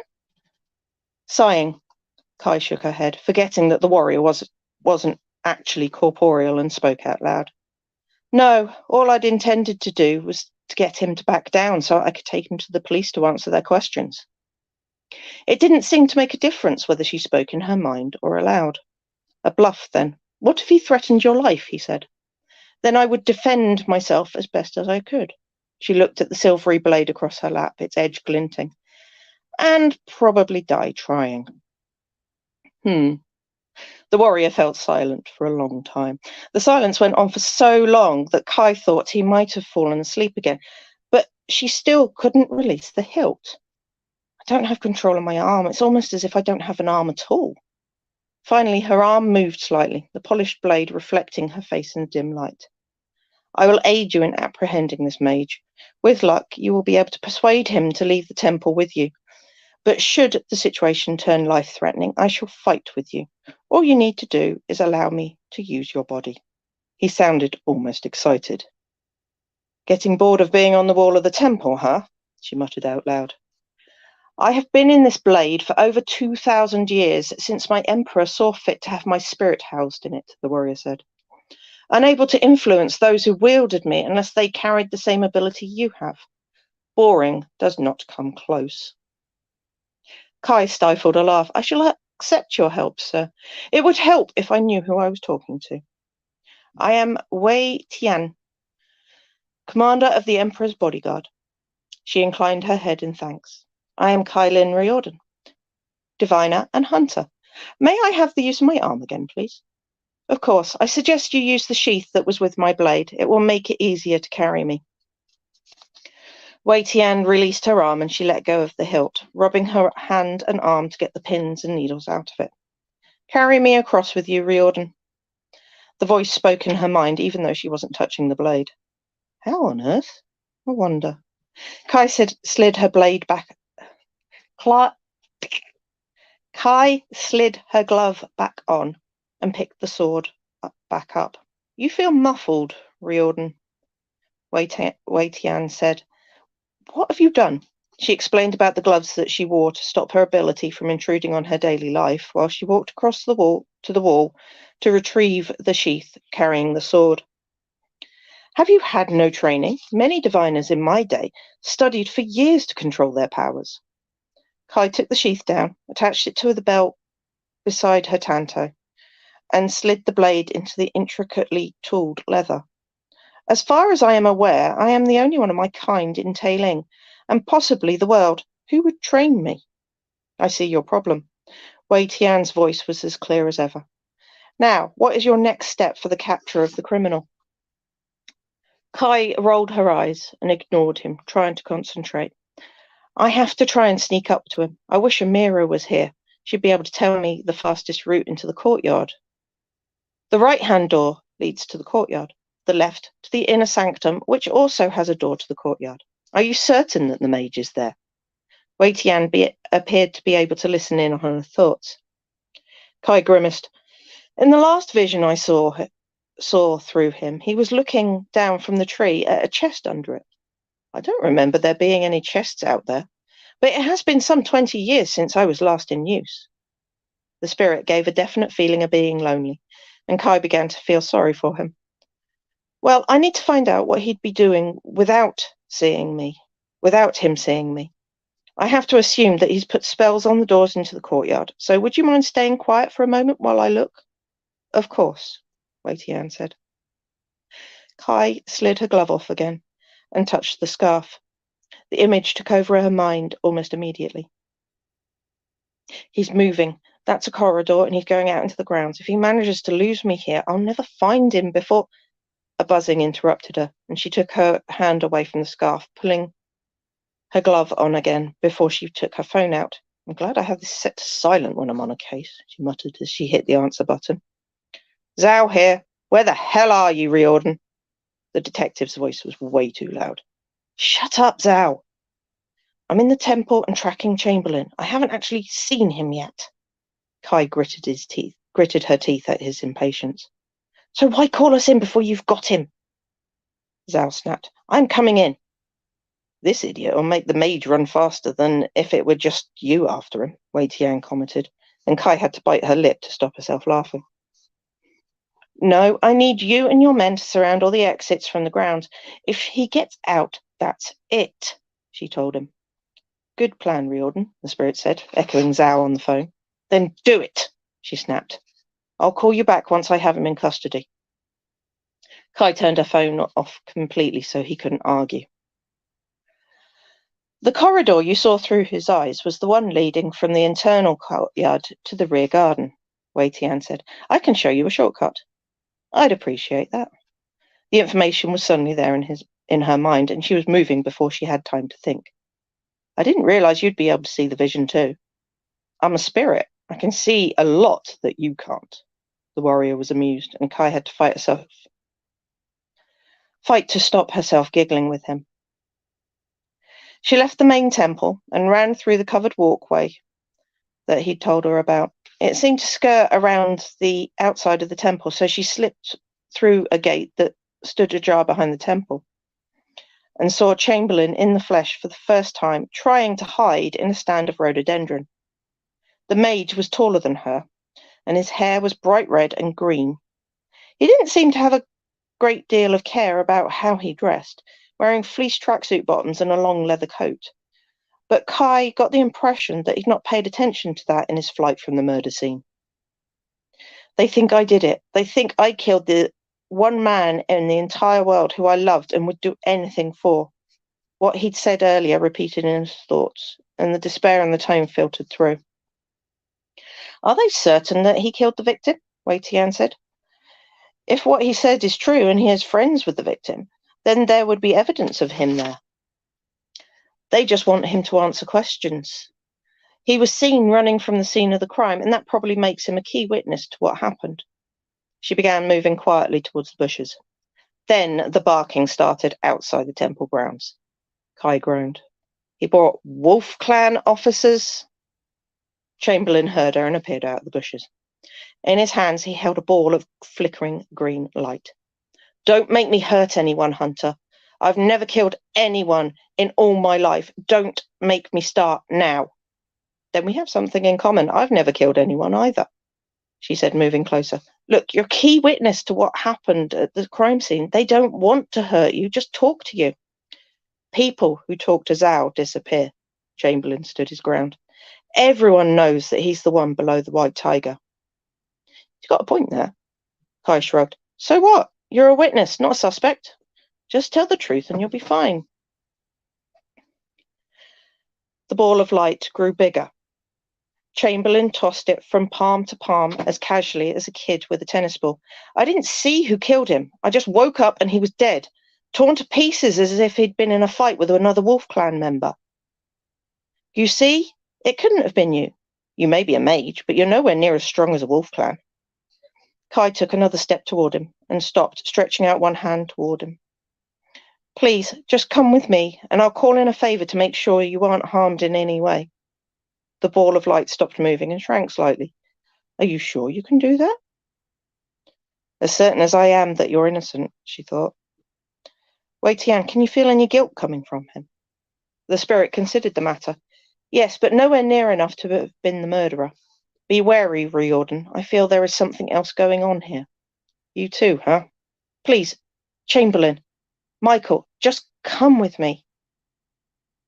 Sighing, Kai shook her head, forgetting that the warrior wasn't actually corporeal, and spoke out loud. No, all I'd intended to do was to get him to back down so I could take him to the police to answer their questions. It didn't seem to make a difference whether she spoke in her mind or aloud. A bluff, then. What if he threatened your life, he said. Then I would defend myself as best as I could. She looked at the silvery blade across her lap, its edge glinting. and probably die trying. The warrior felt silent for a long time. The silence went on for so long that Kai thought he might have fallen asleep again, but she still couldn't release the hilt. I don't have control of my arm. It's almost as if I don't have an arm at all. Finally, her arm moved slightly, the polished blade reflecting her face in the dim light. I will aid you in apprehending this mage. With luck, you will be able to persuade him to leave the temple with you. But should the situation turn life-threatening, I shall fight with you. All you need to do is allow me to use your body. He sounded almost excited. Getting bored of being on the wall of the temple, huh? She muttered out loud. I have been in this blade for over 2,000 years, since my emperor saw fit to have my spirit housed in it, the warrior said. Unable to influence those who wielded me unless they carried the same ability you have. Boring does not come close. Kai stifled a laugh. I shall accept your help, sir. It would help if I knew who I was talking to. I am Wei Tian, commander of the emperor's bodyguard. She inclined her head in thanks. I am Kailin Riordan, diviner and hunter. May I have the use of my arm again, please? Of course. I suggest you use the sheath that was with my blade. It will make it easier to carry me. Wei Tian released her arm and she let go of the hilt, rubbing her hand and arm to get the pins and needles out of it. Carry me across with you, Riordan. The voice spoke in her mind, even though she wasn't touching the blade. How on earth? I wonder. Kai slid her blade back. Kai slid her glove back on and picked the sword back up. You feel muffled, Riordan, Wei Tian said. What have you done? She explained about the gloves that she wore to stop her ability from intruding on her daily life while she walked across the wall to retrieve the sheath carrying the sword. Have you had no training? Many diviners in my day studied for years to control their powers. Kai took the sheath down, attached it to the belt beside her tanto, and slid the blade into the intricately tooled leather. As far as I am aware, I am the only one of my kind in Tailing, and possibly the world. Who would train me? I see your problem. Wei Tian's voice was as clear as ever. Now, what is your next step for the capture of the criminal? Kai rolled her eyes and ignored him, trying to concentrate. I have to try and sneak up to him. I wish Amira was here. She'd be able to tell me the fastest route into the courtyard. The right-hand door leads to the courtyard, the left to the inner sanctum, which also has a door to the courtyard. Are you certain that the mage is there? Wei Tian appeared to be able to listen in on her thoughts. Kai grimaced. In the last vision I saw through him, he was looking down from the tree at a chest under it. I don't remember there being any chests out there, but it has been some 20 years since I was last in use. The spirit gave a definite feeling of being lonely, and Kai began to feel sorry for him. Well, I need to find out what he'd be doing without him seeing me. I have to assume that he's put spells on the doors into the courtyard, so would you mind staying quiet for a moment while I look? Of course, Wei Tian said. Kai slid her glove off again and touched the scarf. The image took over her mind almost immediately. He's moving. That's a corridor, and he's going out into the grounds. If he manages to lose me here, I'll never find him before... A buzzing interrupted her, and she took her hand away from the scarf, pulling her glove on again before she took her phone out. I'm glad I have this set to silent when I'm on a case, she muttered as she hit the answer button. Zhao here. Where the hell are you, Riordan? The detective's voice was way too loud. Shut up, Zhao. I'm in the temple and tracking Chamberlain. I haven't actually seen him yet. Kai gritted her teeth at his impatience. So why call us in before you've got him? Zhao snapped. I'm coming in. This idiot will make the mage run faster than if it were just you after him, Wei Tian commented, and Kai had to bite her lip to stop herself laughing. No, I need you and your men to surround all the exits from the grounds. If he gets out, that's it, she told him. Good plan, Riordan, the spirit said, echoing Zhao on the phone. Then do it, she snapped. I'll call you back once I have him in custody. Kai turned her phone off completely so he couldn't argue. The corridor you saw through his eyes was the one leading from the internal courtyard to the rear garden, Wei Tian said. I can show you a shortcut. I'd appreciate that. The information was suddenly there in her mind, and she was moving before she had time to think. I didn't realize you'd be able to see the vision too. I'm a spirit. I can see a lot that you can't. The warrior was amused, and Kai had to fight to stop herself giggling with him. She left the main temple and ran through the covered walkway that he'd told her about. It seemed to skirt around the outside of the temple, so she slipped through a gate that stood ajar behind the temple and saw Chamberlain in the flesh for the first time, trying to hide in a stand of rhododendron. The mage was taller than her, and his hair was bright red and green. He didn't seem to have a great deal of care about how he dressed, wearing fleece tracksuit bottoms and a long leather coat. But Kai got the impression that he'd not paid attention to that in his flight from the murder scene. They think I did it. They think I killed the one man in the entire world who I loved and would do anything for. What he'd said earlier repeated in his thoughts, and the despair in the tone filtered through. Are they certain that he killed the victim? Wei Tian said. If what he said is true and he is friends with the victim, then there would be evidence of him there. They just want him to answer questions. He was seen running from the scene of the crime, and that probably makes him a key witness to what happened. She began moving quietly towards the bushes. Then the barking started outside the temple grounds. Kai groaned. He brought Wolf Clan officers. Chamberlain heard her and appeared out of the bushes. In his hands he held a ball of flickering green light. Don't make me hurt anyone, Hunter. I've never killed anyone in all my life. Don't make me start now. Then we have something in common. I've never killed anyone either, she said, moving closer. Look, you're a key witness to what happened at the crime scene. They don't want to hurt you, just talk to you. People who talk to Zhao disappear. Chamberlain stood his ground. Everyone knows that he's the one below the white tiger. He's got a point there. Kai shrugged. So what? You're a witness, not a suspect. Just tell the truth and you'll be fine. The ball of light grew bigger. Chamberlain tossed it from palm to palm as casually as a kid with a tennis ball. I didn't see who killed him. I just woke up and he was dead, torn to pieces as if he'd been in a fight with another Wolf Clan member. You see, it couldn't have been you. You may be a mage, but you're nowhere near as strong as a Wolf Clan. Kai took another step toward him and stopped, stretching out one hand toward him. Please, just come with me, and I'll call in a favor to make sure you aren't harmed in any way. The ball of light stopped moving and shrank slightly. Are you sure you can do that? As certain as I am that you're innocent, she thought. Wei Tian, can you feel any guilt coming from him? The spirit considered the matter. Yes, but nowhere near enough to have been the murderer. Be wary, Riordan. I feel there is something else going on here. You too, huh? Please, Chamberlain, Michael, just come with me.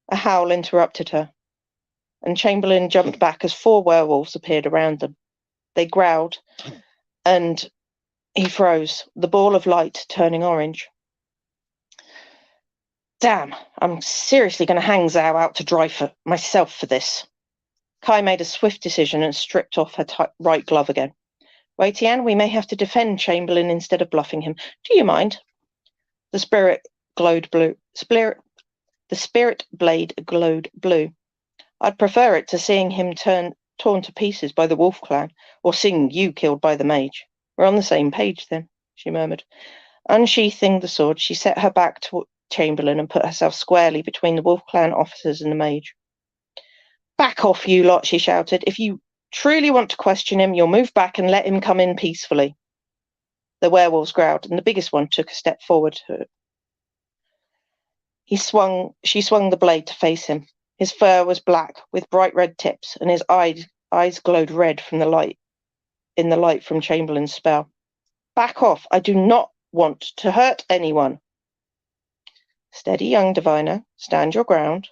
A howl interrupted her, and Chamberlain jumped back as 4 werewolves appeared around them. They growled, and he froze, the ball of light turning orange. Damn, I'm seriously going to hang Zhao out to dry for myself for this. Kai made a swift decision and stripped off her right glove again. Wei Tian, we may have to defend Chamberlain instead of bluffing him. Do you mind? The spirit glowed blue. The spirit blade glowed blue. I'd prefer it to seeing him torn to pieces by the Wolf Clan, or seeing you killed by the mage. We're on the same page then, she murmured. Unsheathing the sword, she set her back to Chamberlain and put herself squarely between the Wolf Clan officers and the mage. Back off, you lot, she shouted. If you truly want to question him, you'll move back and let him come in peacefully. The werewolves growled, and the biggest one took a step forward. She swung the blade to face him. His fur was black, with bright red tips, and his eyes glowed red from the light from Chamberlain's spell. Back off. I do not want to hurt anyone. Steady, young diviner. Stand your ground.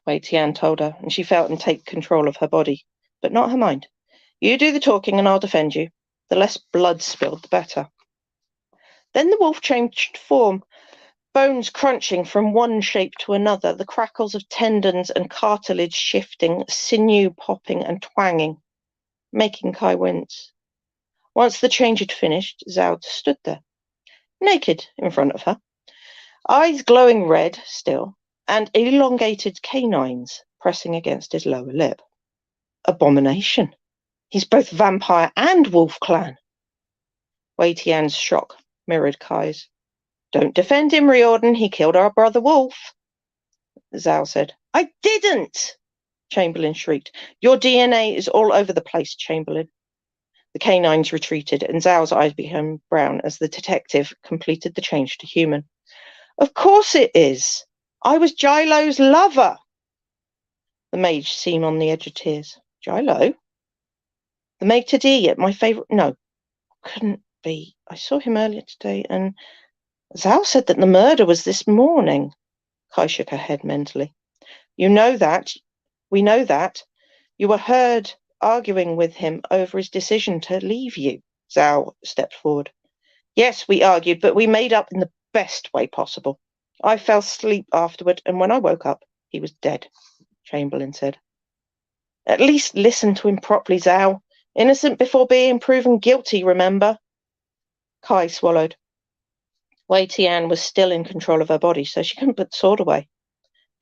Wei Tian told her, and she felt him take control of her body, but not her mind. You do the talking and I'll defend you. The less blood spilled, the better. Then the wolf changed form, Bones crunching from one shape to another, the crackles of tendons and cartilage shifting, sinew popping and twanging, making Kai wince. Once the change had finished, Zhao stood there, naked in front of her, eyes glowing red still, and elongated canines pressing against his lower lip. Abomination. He's both vampire and wolf clan. Wei Tian's shock mirrored Kai's. Don't defend him, Riordan. He killed our brother Wolf. Zhao said. I didn't, Chamberlain shrieked. Your DNA is all over the place, Chamberlain. The canines retreated, and Zhao's eyes became brown as the detective completed the change to human. Of course it is. I was Jilo's lover. The mage seemed on the edge of tears. Jilo? The maitre d' at my favourite... No, couldn't be. I saw him earlier today, and Zhao said that the murder was this morning. Kai shook her head mentally. You know that. We know that. You were heard arguing with him over his decision to leave you. Zhao stepped forward. Yes, we argued, but we made up in the best way possible. I fell asleep afterward, and when I woke up, he was dead, Chamberlain said. At least listen to him properly, Zhao. Innocent before being proven guilty, remember? Kai swallowed. Wei Tian was still in control of her body, so she couldn't put the sword away.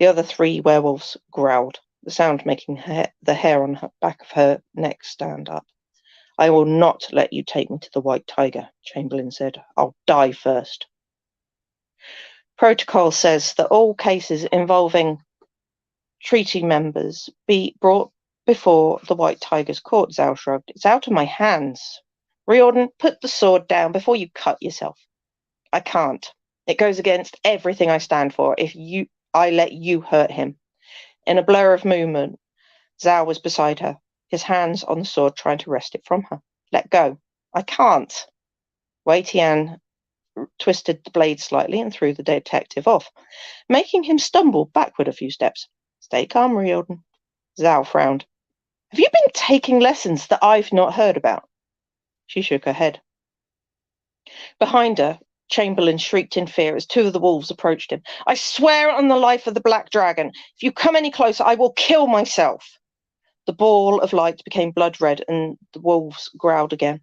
The other 3 werewolves growled, the sound making the hair on the back of her neck stand up. I will not let you take me to the White Tiger, Chamberlain said. I'll die first. Protocol says that all cases involving treaty members be brought before the White Tiger's court, Zhao shrugged. It's out of my hands. Riordan, put the sword down before you cut yourself. I can't. It goes against everything I stand for if I let you hurt him. In a blur of movement, Zhao was beside her, his hands on the sword trying to wrest it from her. Let go. I can't. Wei Tian twisted the blade slightly and threw the detective off, making him stumble backward a few steps. Stay calm, Riordan. Zhao frowned. Have you been taking lessons that I've not heard about? She shook her head. Behind her, Chamberlain shrieked in fear as 2 of the wolves approached him. I swear on the life of the Black Dragon, if you come any closer, I will kill myself. The ball of light became blood red and the wolves growled again.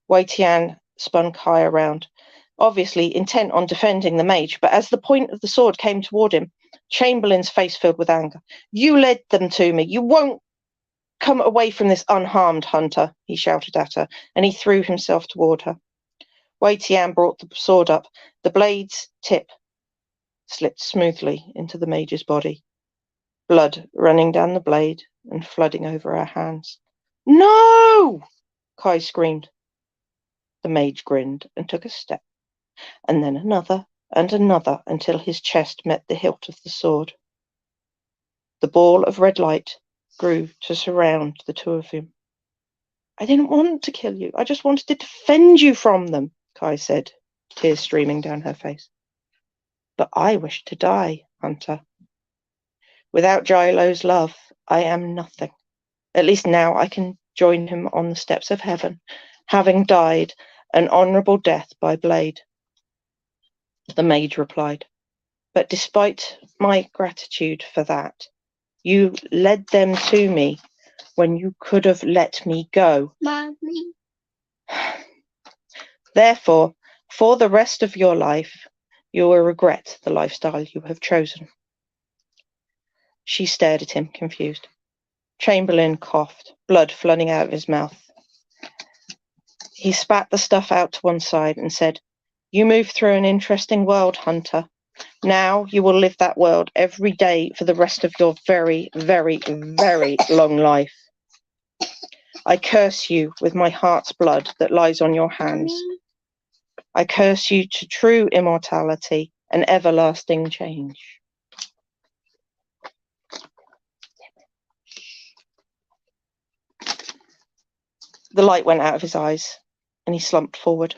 Wei Tian spun Kai around, obviously intent on defending the mage, but as the point of the sword came toward him, Chamberlain's face filled with anger. You led them to me. You won't come away from this unharmed, Hunter, he shouted at her, and he threw himself toward her. Wei Tian brought the sword up. The blade's tip slipped smoothly into the mage's body, blood running down the blade and flooding over her hands. No! Kai screamed. The mage grinned and took a step, and then another and another until his chest met the hilt of the sword. The ball of red light grew to surround the 2 of them. I didn't want to kill you. I just wanted to defend you from them, Kai said, tears streaming down her face. But I wish to die, Hunter. Without Jilo's love, I am nothing. At least now I can join him on the steps of heaven, having died an honourable death by blade. The mage replied, but despite my gratitude for that, you led them to me when you could have let me go. Mommy. Therefore, for the rest of your life, you will regret the lifestyle you have chosen. She stared at him, confused. Chamberlain coughed, blood flooding out of his mouth. He spat the stuff out to one side and said, You move through an interesting world, Hunter. Now you will live that world every day for the rest of your very, very, very long life. I curse you with my heart's blood that lies on your hands. I curse you to true immortality and everlasting change. The light went out of his eyes, and he slumped forward.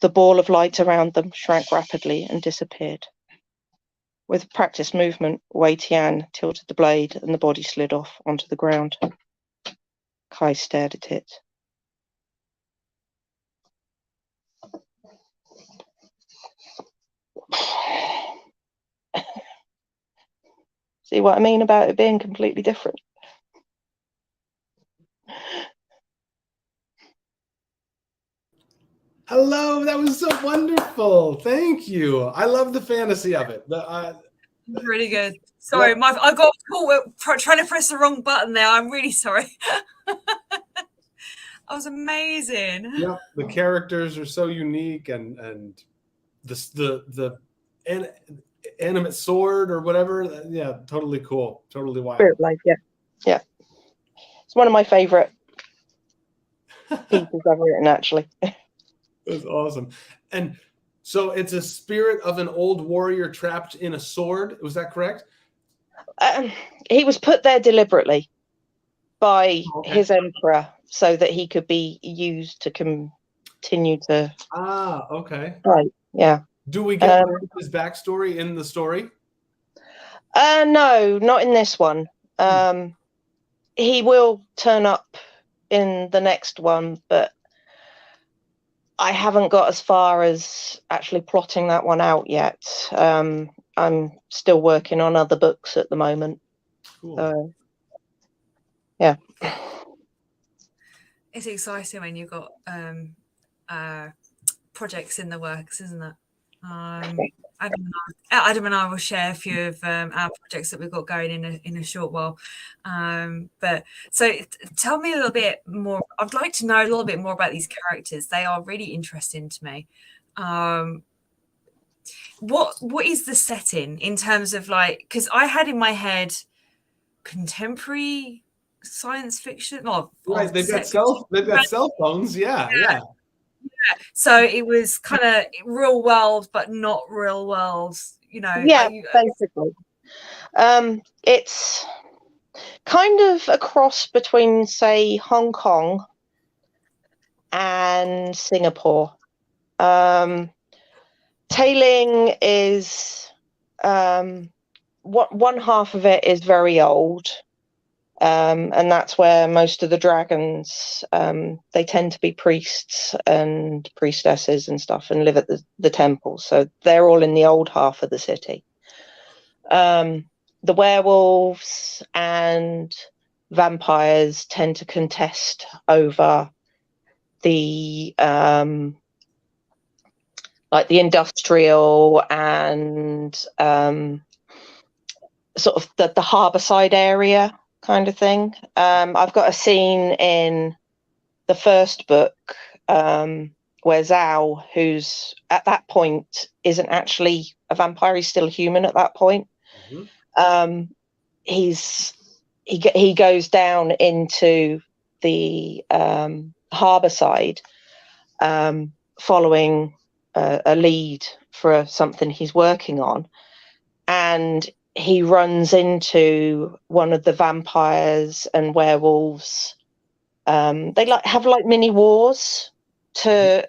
The ball of light around them shrank rapidly and disappeared. With practiced movement, Wei Tian tilted the blade, and the body slid off onto the ground. Kai stared at it. See what I mean about it being completely different? Hello, that was so wonderful. Thank you. I love the fantasy of it. Really good. Sorry, I got caught trying to press the wrong button there. I'm really sorry. That was amazing. Yeah, the characters are so unique, and the animate sword or whatever. Yeah, totally cool. Totally wild. Spirit Life, yeah. It's one of my favorite pieces I've written, actually. That's awesome. And so it's a spirit of an old warrior trapped in a sword. Was that correct? He was put there deliberately by his emperor so that he could be used to continue to. Okay. Right. Yeah. Do we get his backstory in the story? No, not in this one. He will turn up in the next one, but I haven't got as far as actually plotting that one out yet. I'm still working on other books at the moment. Cool. Yeah. It's exciting when you've got projects in the works, isn't it? Adam and I will share a few of our projects that we've got going in a short while. But so tell me a little bit more. I'd like to know a little bit more about these characters. They are really interesting to me. What is the setting in terms of, like, because I had in my head contemporary science fiction. Right, they've got cell phones. Yeah. So it was kind of real world, but not real world, Yeah, basically. It's kind of a cross between, say, Hong Kong and Singapore. Tailing is one half of it is very old. And that's where most of the dragons, they tend to be priests and priestesses and stuff and live at the temples. So they're all in the old half of the city. The werewolves and vampires tend to contest over the like the industrial and sort of the harbour side area kind of thing. I've got a scene in the first book where Zhao, who's at that point isn't actually a vampire, he's still human at that point. He goes down into the harbour side, following a lead for something he's working on, and he runs into one of the vampires and werewolves. They have mini wars to.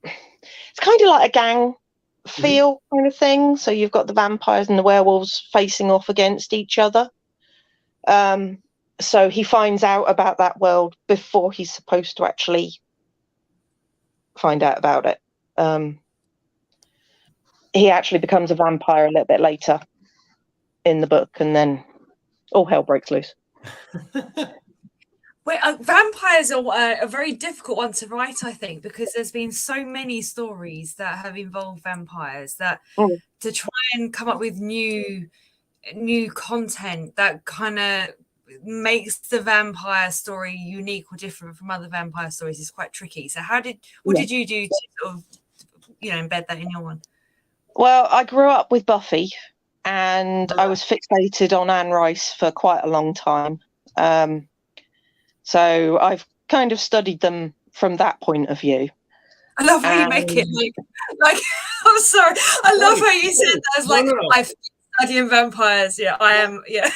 It's kind of like a gang feel kind of thing. So you've got the vampires and the werewolves facing off against each other. So he finds out about that world before he's supposed to actually find out about it. He actually becomes a vampire a little bit later in the book, and then all hell breaks loose. Vampires are a very difficult one to write, I think, because there's been so many stories that have involved vampires that to try and come up with new content that kind of makes the vampire story unique or different from other vampire stories is quite tricky. So what did you do to sort of, embed that in your one? Well, I grew up with Buffy, and I was fixated on Anne Rice for quite a long time. So I've kind of studied them from that point of view. I love how you make it like I'm sorry. I love how you said that. It's like I've been studying vampires. Yeah, I am. Yeah,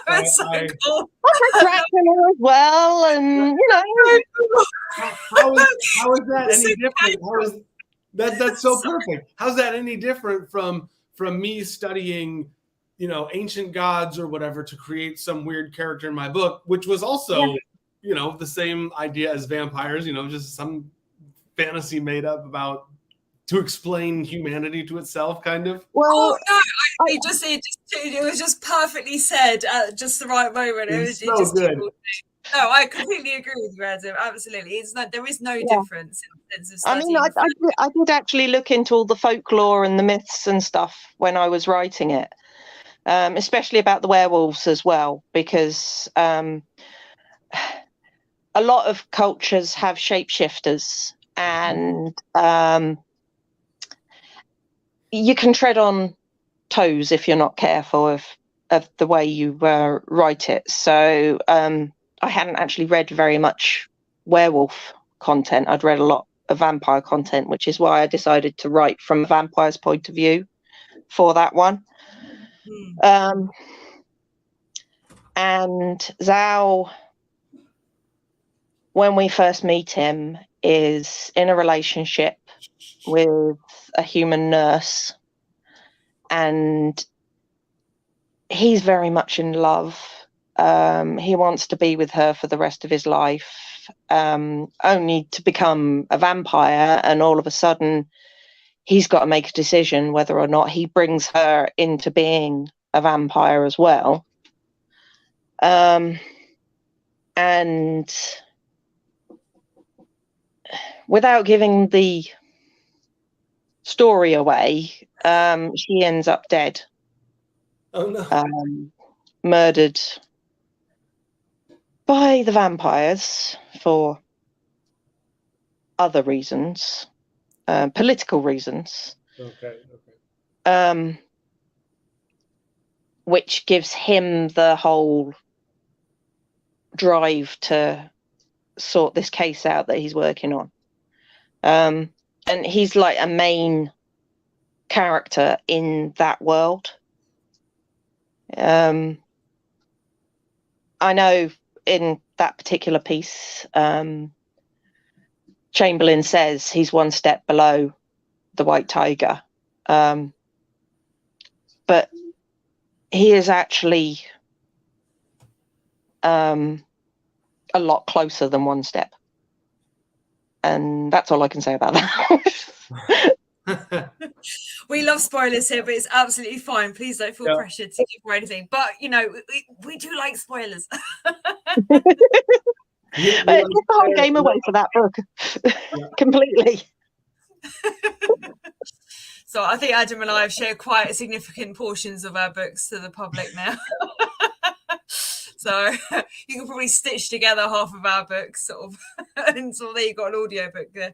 that's so cool. I like Dracula as well, and how is that any different? That's so perfect. How's that any different from me studying, ancient gods or whatever to create some weird character in my book, which was also, the same idea as vampires, just some fantasy made up to explain humanity to itself, kind of. Well, it was just perfectly said at just the right moment. It's so good. No, I completely agree with you, Adam. Absolutely, it's not. There is no difference in the sense of I mean, studying. I did actually look into all the folklore and the myths and stuff when I was writing it, especially about the werewolves as well, because a lot of cultures have shapeshifters, and you can tread on toes if you're not careful of the way you write it. So I hadn't actually read very much werewolf content. I'd read a lot of vampire content, which is why I decided to write from a vampire's point of view for that one. And Zhao, when we first meet him, is in a relationship with a human nurse, and he's very much in love. He wants to be with her for the rest of his life, only to become a vampire, and all of a sudden he's got to make a decision whether or not he brings her into being a vampire as well. And without giving the story away, she ends up dead. Oh no. Murdered by the vampires for other reasons, political reasons. Okay. Which gives him the whole drive to sort this case out that he's working on. And he's like a main character in that world. I know in that particular piece, Chamberlain says he's one step below the White Tiger. But he is actually a lot closer than one step. And that's all I can say about that. We love spoilers here, but it's absolutely fine. Please don't feel pressured to give away anything. But, you know, we do like spoilers. It's the whole game away for that book. Completely. So I think Adam and I have shared quite significant portions of our books to the public now. So you can probably stitch together half of our books, sort of, and so there you got an audio book there.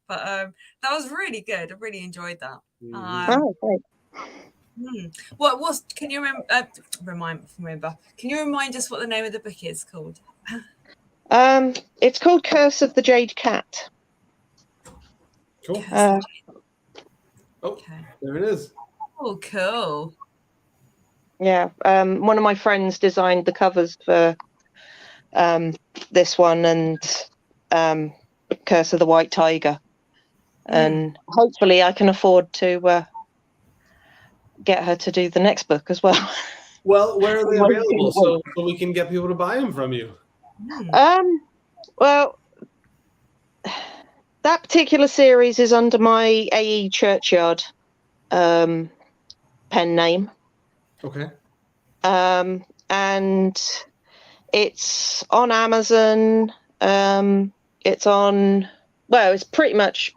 But that was really good. I really enjoyed that. What was? Can you remember? Can you remind us what the name of the book is called? It's called Curse of the Jade Cat. Cool. Okay. There it is. Oh, cool. Yeah, one of my friends designed the covers for this one and Curse of the White Tiger. And hopefully I can afford to get her to do the next book as well. Well, where are they available so we can get people to buy them from you? Well, that particular series is under my AE Churchyard pen name. Okay. And it's on Amazon. It's on, well, it's pretty much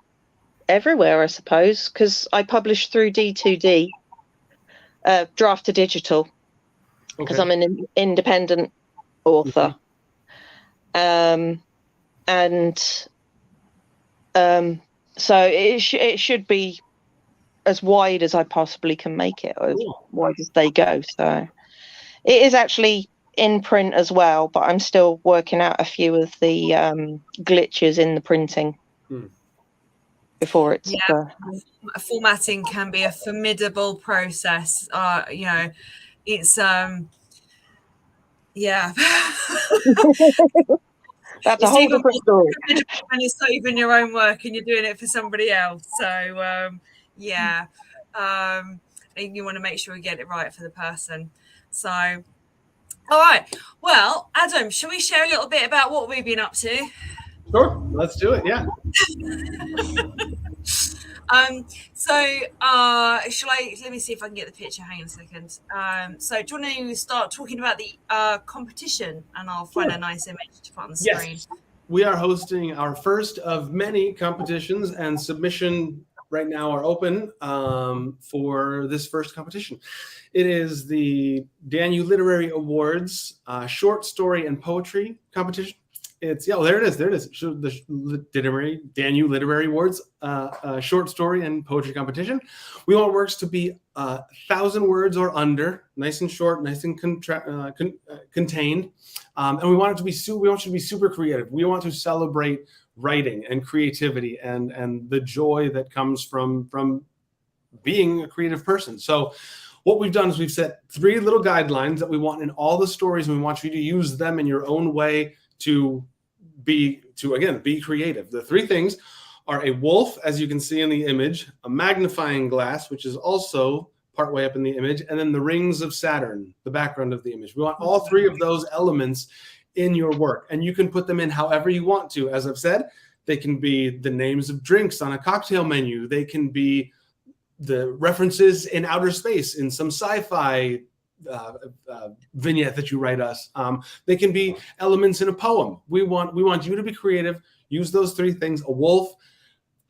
everywhere, I suppose, because I publish through D2D, Draft to Digital, because I'm an independent author. So it should be as wide as I possibly can make it, or as wide as they go. So it is actually in print as well, but I'm still working out a few of the glitches in the printing before it's formatting can be a formidable process. You know, it's that's a whole different story. And you're saving your own work and you're doing it for somebody else. So you want to make sure you get it right for the person. So, all right. Well, Adam, shall we share a little bit about what we've been up to? Sure. Let's do it. Yeah. Let me see if I can get the picture. Hang on a second. So do you want to start talking about the competition, and I'll find a nice image to put on the screen. Yes, we are hosting our first of many competitions, and submission right now are open for this first competition. It is the Danu Literary Awards short story and poetry competition. It's there it is. So the Danu Literary Awards short story and poetry competition. We want works to be 1,000 words or under, nice and short, nice and contained, and we want it to be we want you to be super creative. We want to celebrate writing and creativity and the joy that comes from being a creative person. So what we've done is we've set 3 little guidelines that we want in all the stories, and we want you to use them in your own way to be creative. The 3 things are a wolf, as you can see in the image, a magnifying glass, which is also partway up in the image, and then the rings of Saturn, the background of the image. We want all 3 of those elements in your work, and you can put them in however you want to. As I've said, they can be the names of drinks on a cocktail menu. They can be the references in outer space in some sci-fi vignette that you write us. They can be elements in a poem. We want you to be creative. Use those 3 things: a wolf,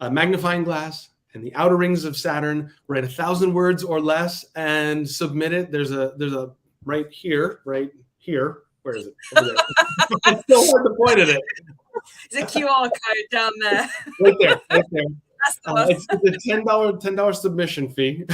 a magnifying glass, and the outer rings of Saturn. Write 1,000 words or less and submit it. There's a right here. Where is it? Over there. It's so hard to point at it. There's a QR code down there. Right there. That's the one. It's a $10 submission fee.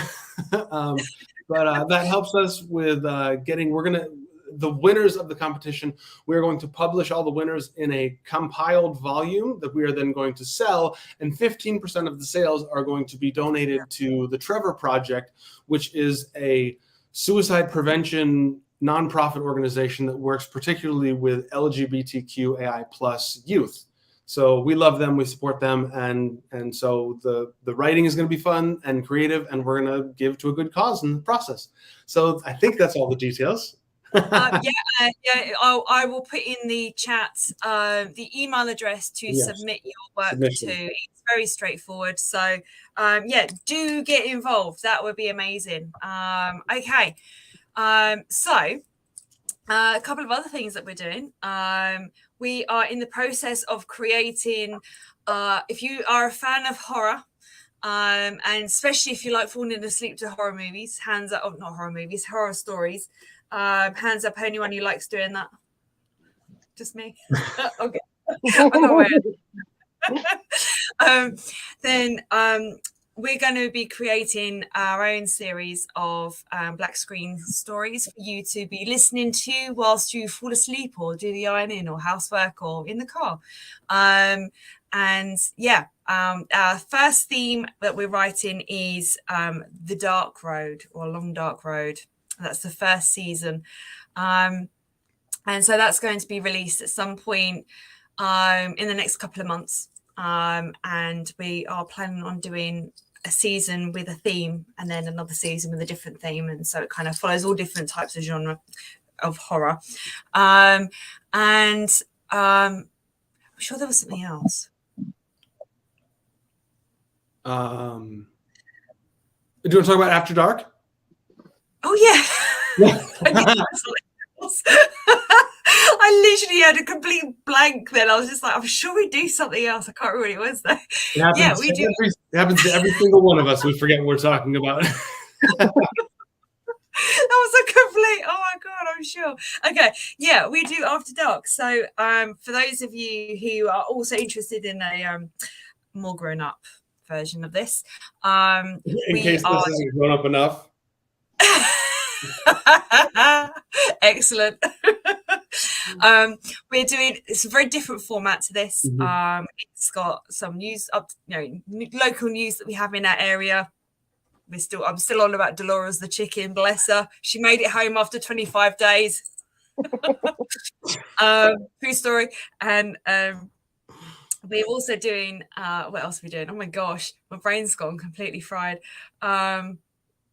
But that helps us with the winners of the competition. We're going to publish all the winners in a compiled volume that we are then going to sell, and 15% of the sales are going to be donated to the Trevor Project, which is a suicide prevention nonprofit organization that works particularly with LGBTQAI+ youth. So we love them, we support them, and so the writing is going to be fun and creative, and we're going to give to a good cause in the process. So I think that's all the details. I will put in the chat the email address to submit your work to. It's very straightforward. So do get involved. That would be amazing. Okay. So a couple of other things that we're doing. We are in the process of creating, if you are a fan of horror, and especially if you like falling asleep to horror movies, hands up, not horror movies, horror stories, hands up anyone who likes doing that. Just me. Okay. I'm not weird. Then we're going to be creating our own series of black screen stories for you to be listening to whilst you fall asleep or do the ironing or housework or in the car. Our first theme that we're writing is The Dark Road, or Long Dark Road. That's the first season. And so that's going to be released at some point in the next couple of months. And we are planning on doing a season with a theme and then another season with a different theme. And so it kind of follows all different types of genre of horror. I'm sure there was something else. Do you want to talk about After Dark? Oh, yeah. I literally had a complete blank then. I was just like, I'm sure we do something else. I can't remember what it was though. We do. It happens to every single one of us. We forget what we're talking about. That was a complete, oh my God, I'm sure. Okay, yeah, we do After Dark. So for those of you who are also interested in a more grown up version of this. In case this isn't grown up enough. Excellent. We're doing, it's a very different format to this. It's got some news local news that we have in that area. I'm still on about Dolores the chicken, bless her. She made it home after 25 days. True story. And we're also doing what else are we doing? Oh my gosh, my brain's gone completely fried.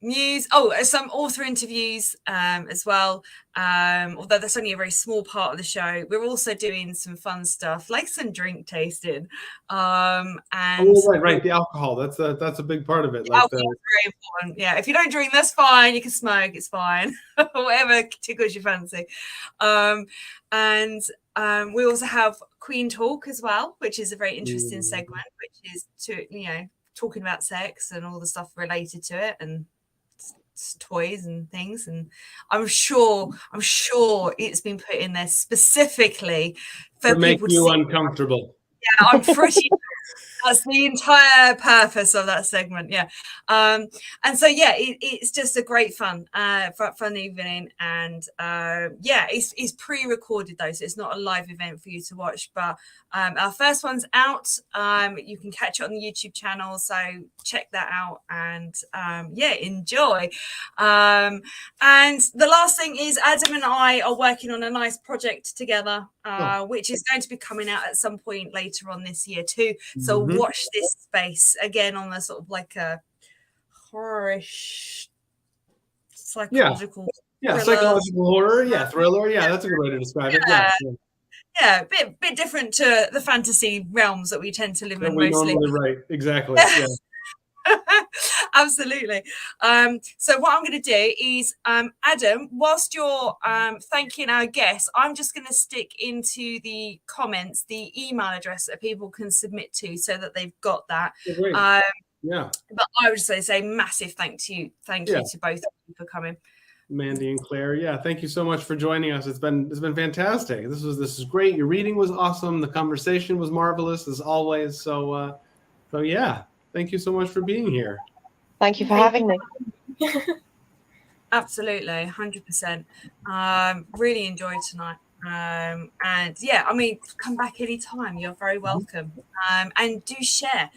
news. Some author interviews as well. Although that's only a very small part of the show. We're also doing some fun stuff like some drink tasting. And right, the alcohol. That's a big part of it. Alcohol is very important. Yeah, if you don't drink, that's fine. You can smoke, it's fine. Whatever tickles your fancy. We also have Queen Talk as well, which is a very interesting segment, which is talking about sex and all the stuff related to it and toys and things. And I'm sure it's been put in there specifically for to make people you to see. Uncomfortable. Yeah, I'm pretty that's the entire purpose of that segment. Yeah. And so it's just a great fun evening. And it's pre-recorded though, so it's not a live event for you to watch, but our first one's out. You can catch it on the YouTube channel, so check that out and enjoy. And the last thing is Adam and I are working on a nice project together, which is going to be coming out at some point later on this year too. So watch this space again on the sort of like a horrorish psychological psychological horror, thriller, that's a good way to describe it. A bit different to the fantasy realms that we tend to live in mostly. Right, exactly. Absolutely. So what I'm going to do is, Adam, whilst you're thanking our guests, I'm just going to stick into the comments the email address that people can submit to so that they've got that. But I would say massive thank you to both of you for coming. Mandy and Claire, thank you so much for joining us. It's been fantastic. This is great. Your reading was awesome. The conversation was marvelous as always. So thank you so much for being here. Thank you for having me. Absolutely, 100%. Really enjoyed tonight. Come back anytime. You're very welcome. And do share,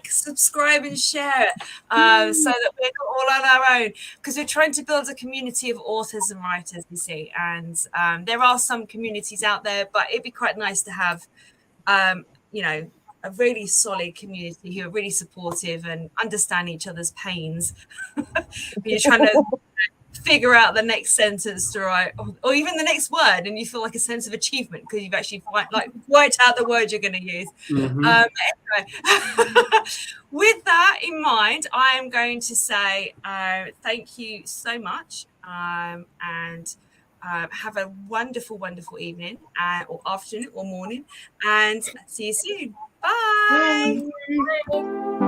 subscribe and share so that we're not all on our own, because we're trying to build a community of authors and writers, you see. And there are some communities out there, but it'd be quite nice to have, a really solid community who are really supportive and understand each other's pains. You're trying to figure out the next sentence to write, or even the next word, and you feel like a sense of achievement because you've actually worked out the word you're going to use. Anyway, with that in mind, I am going to say thank you so much, and have a wonderful evening or afternoon or morning, and see you soon. Bye. Bye.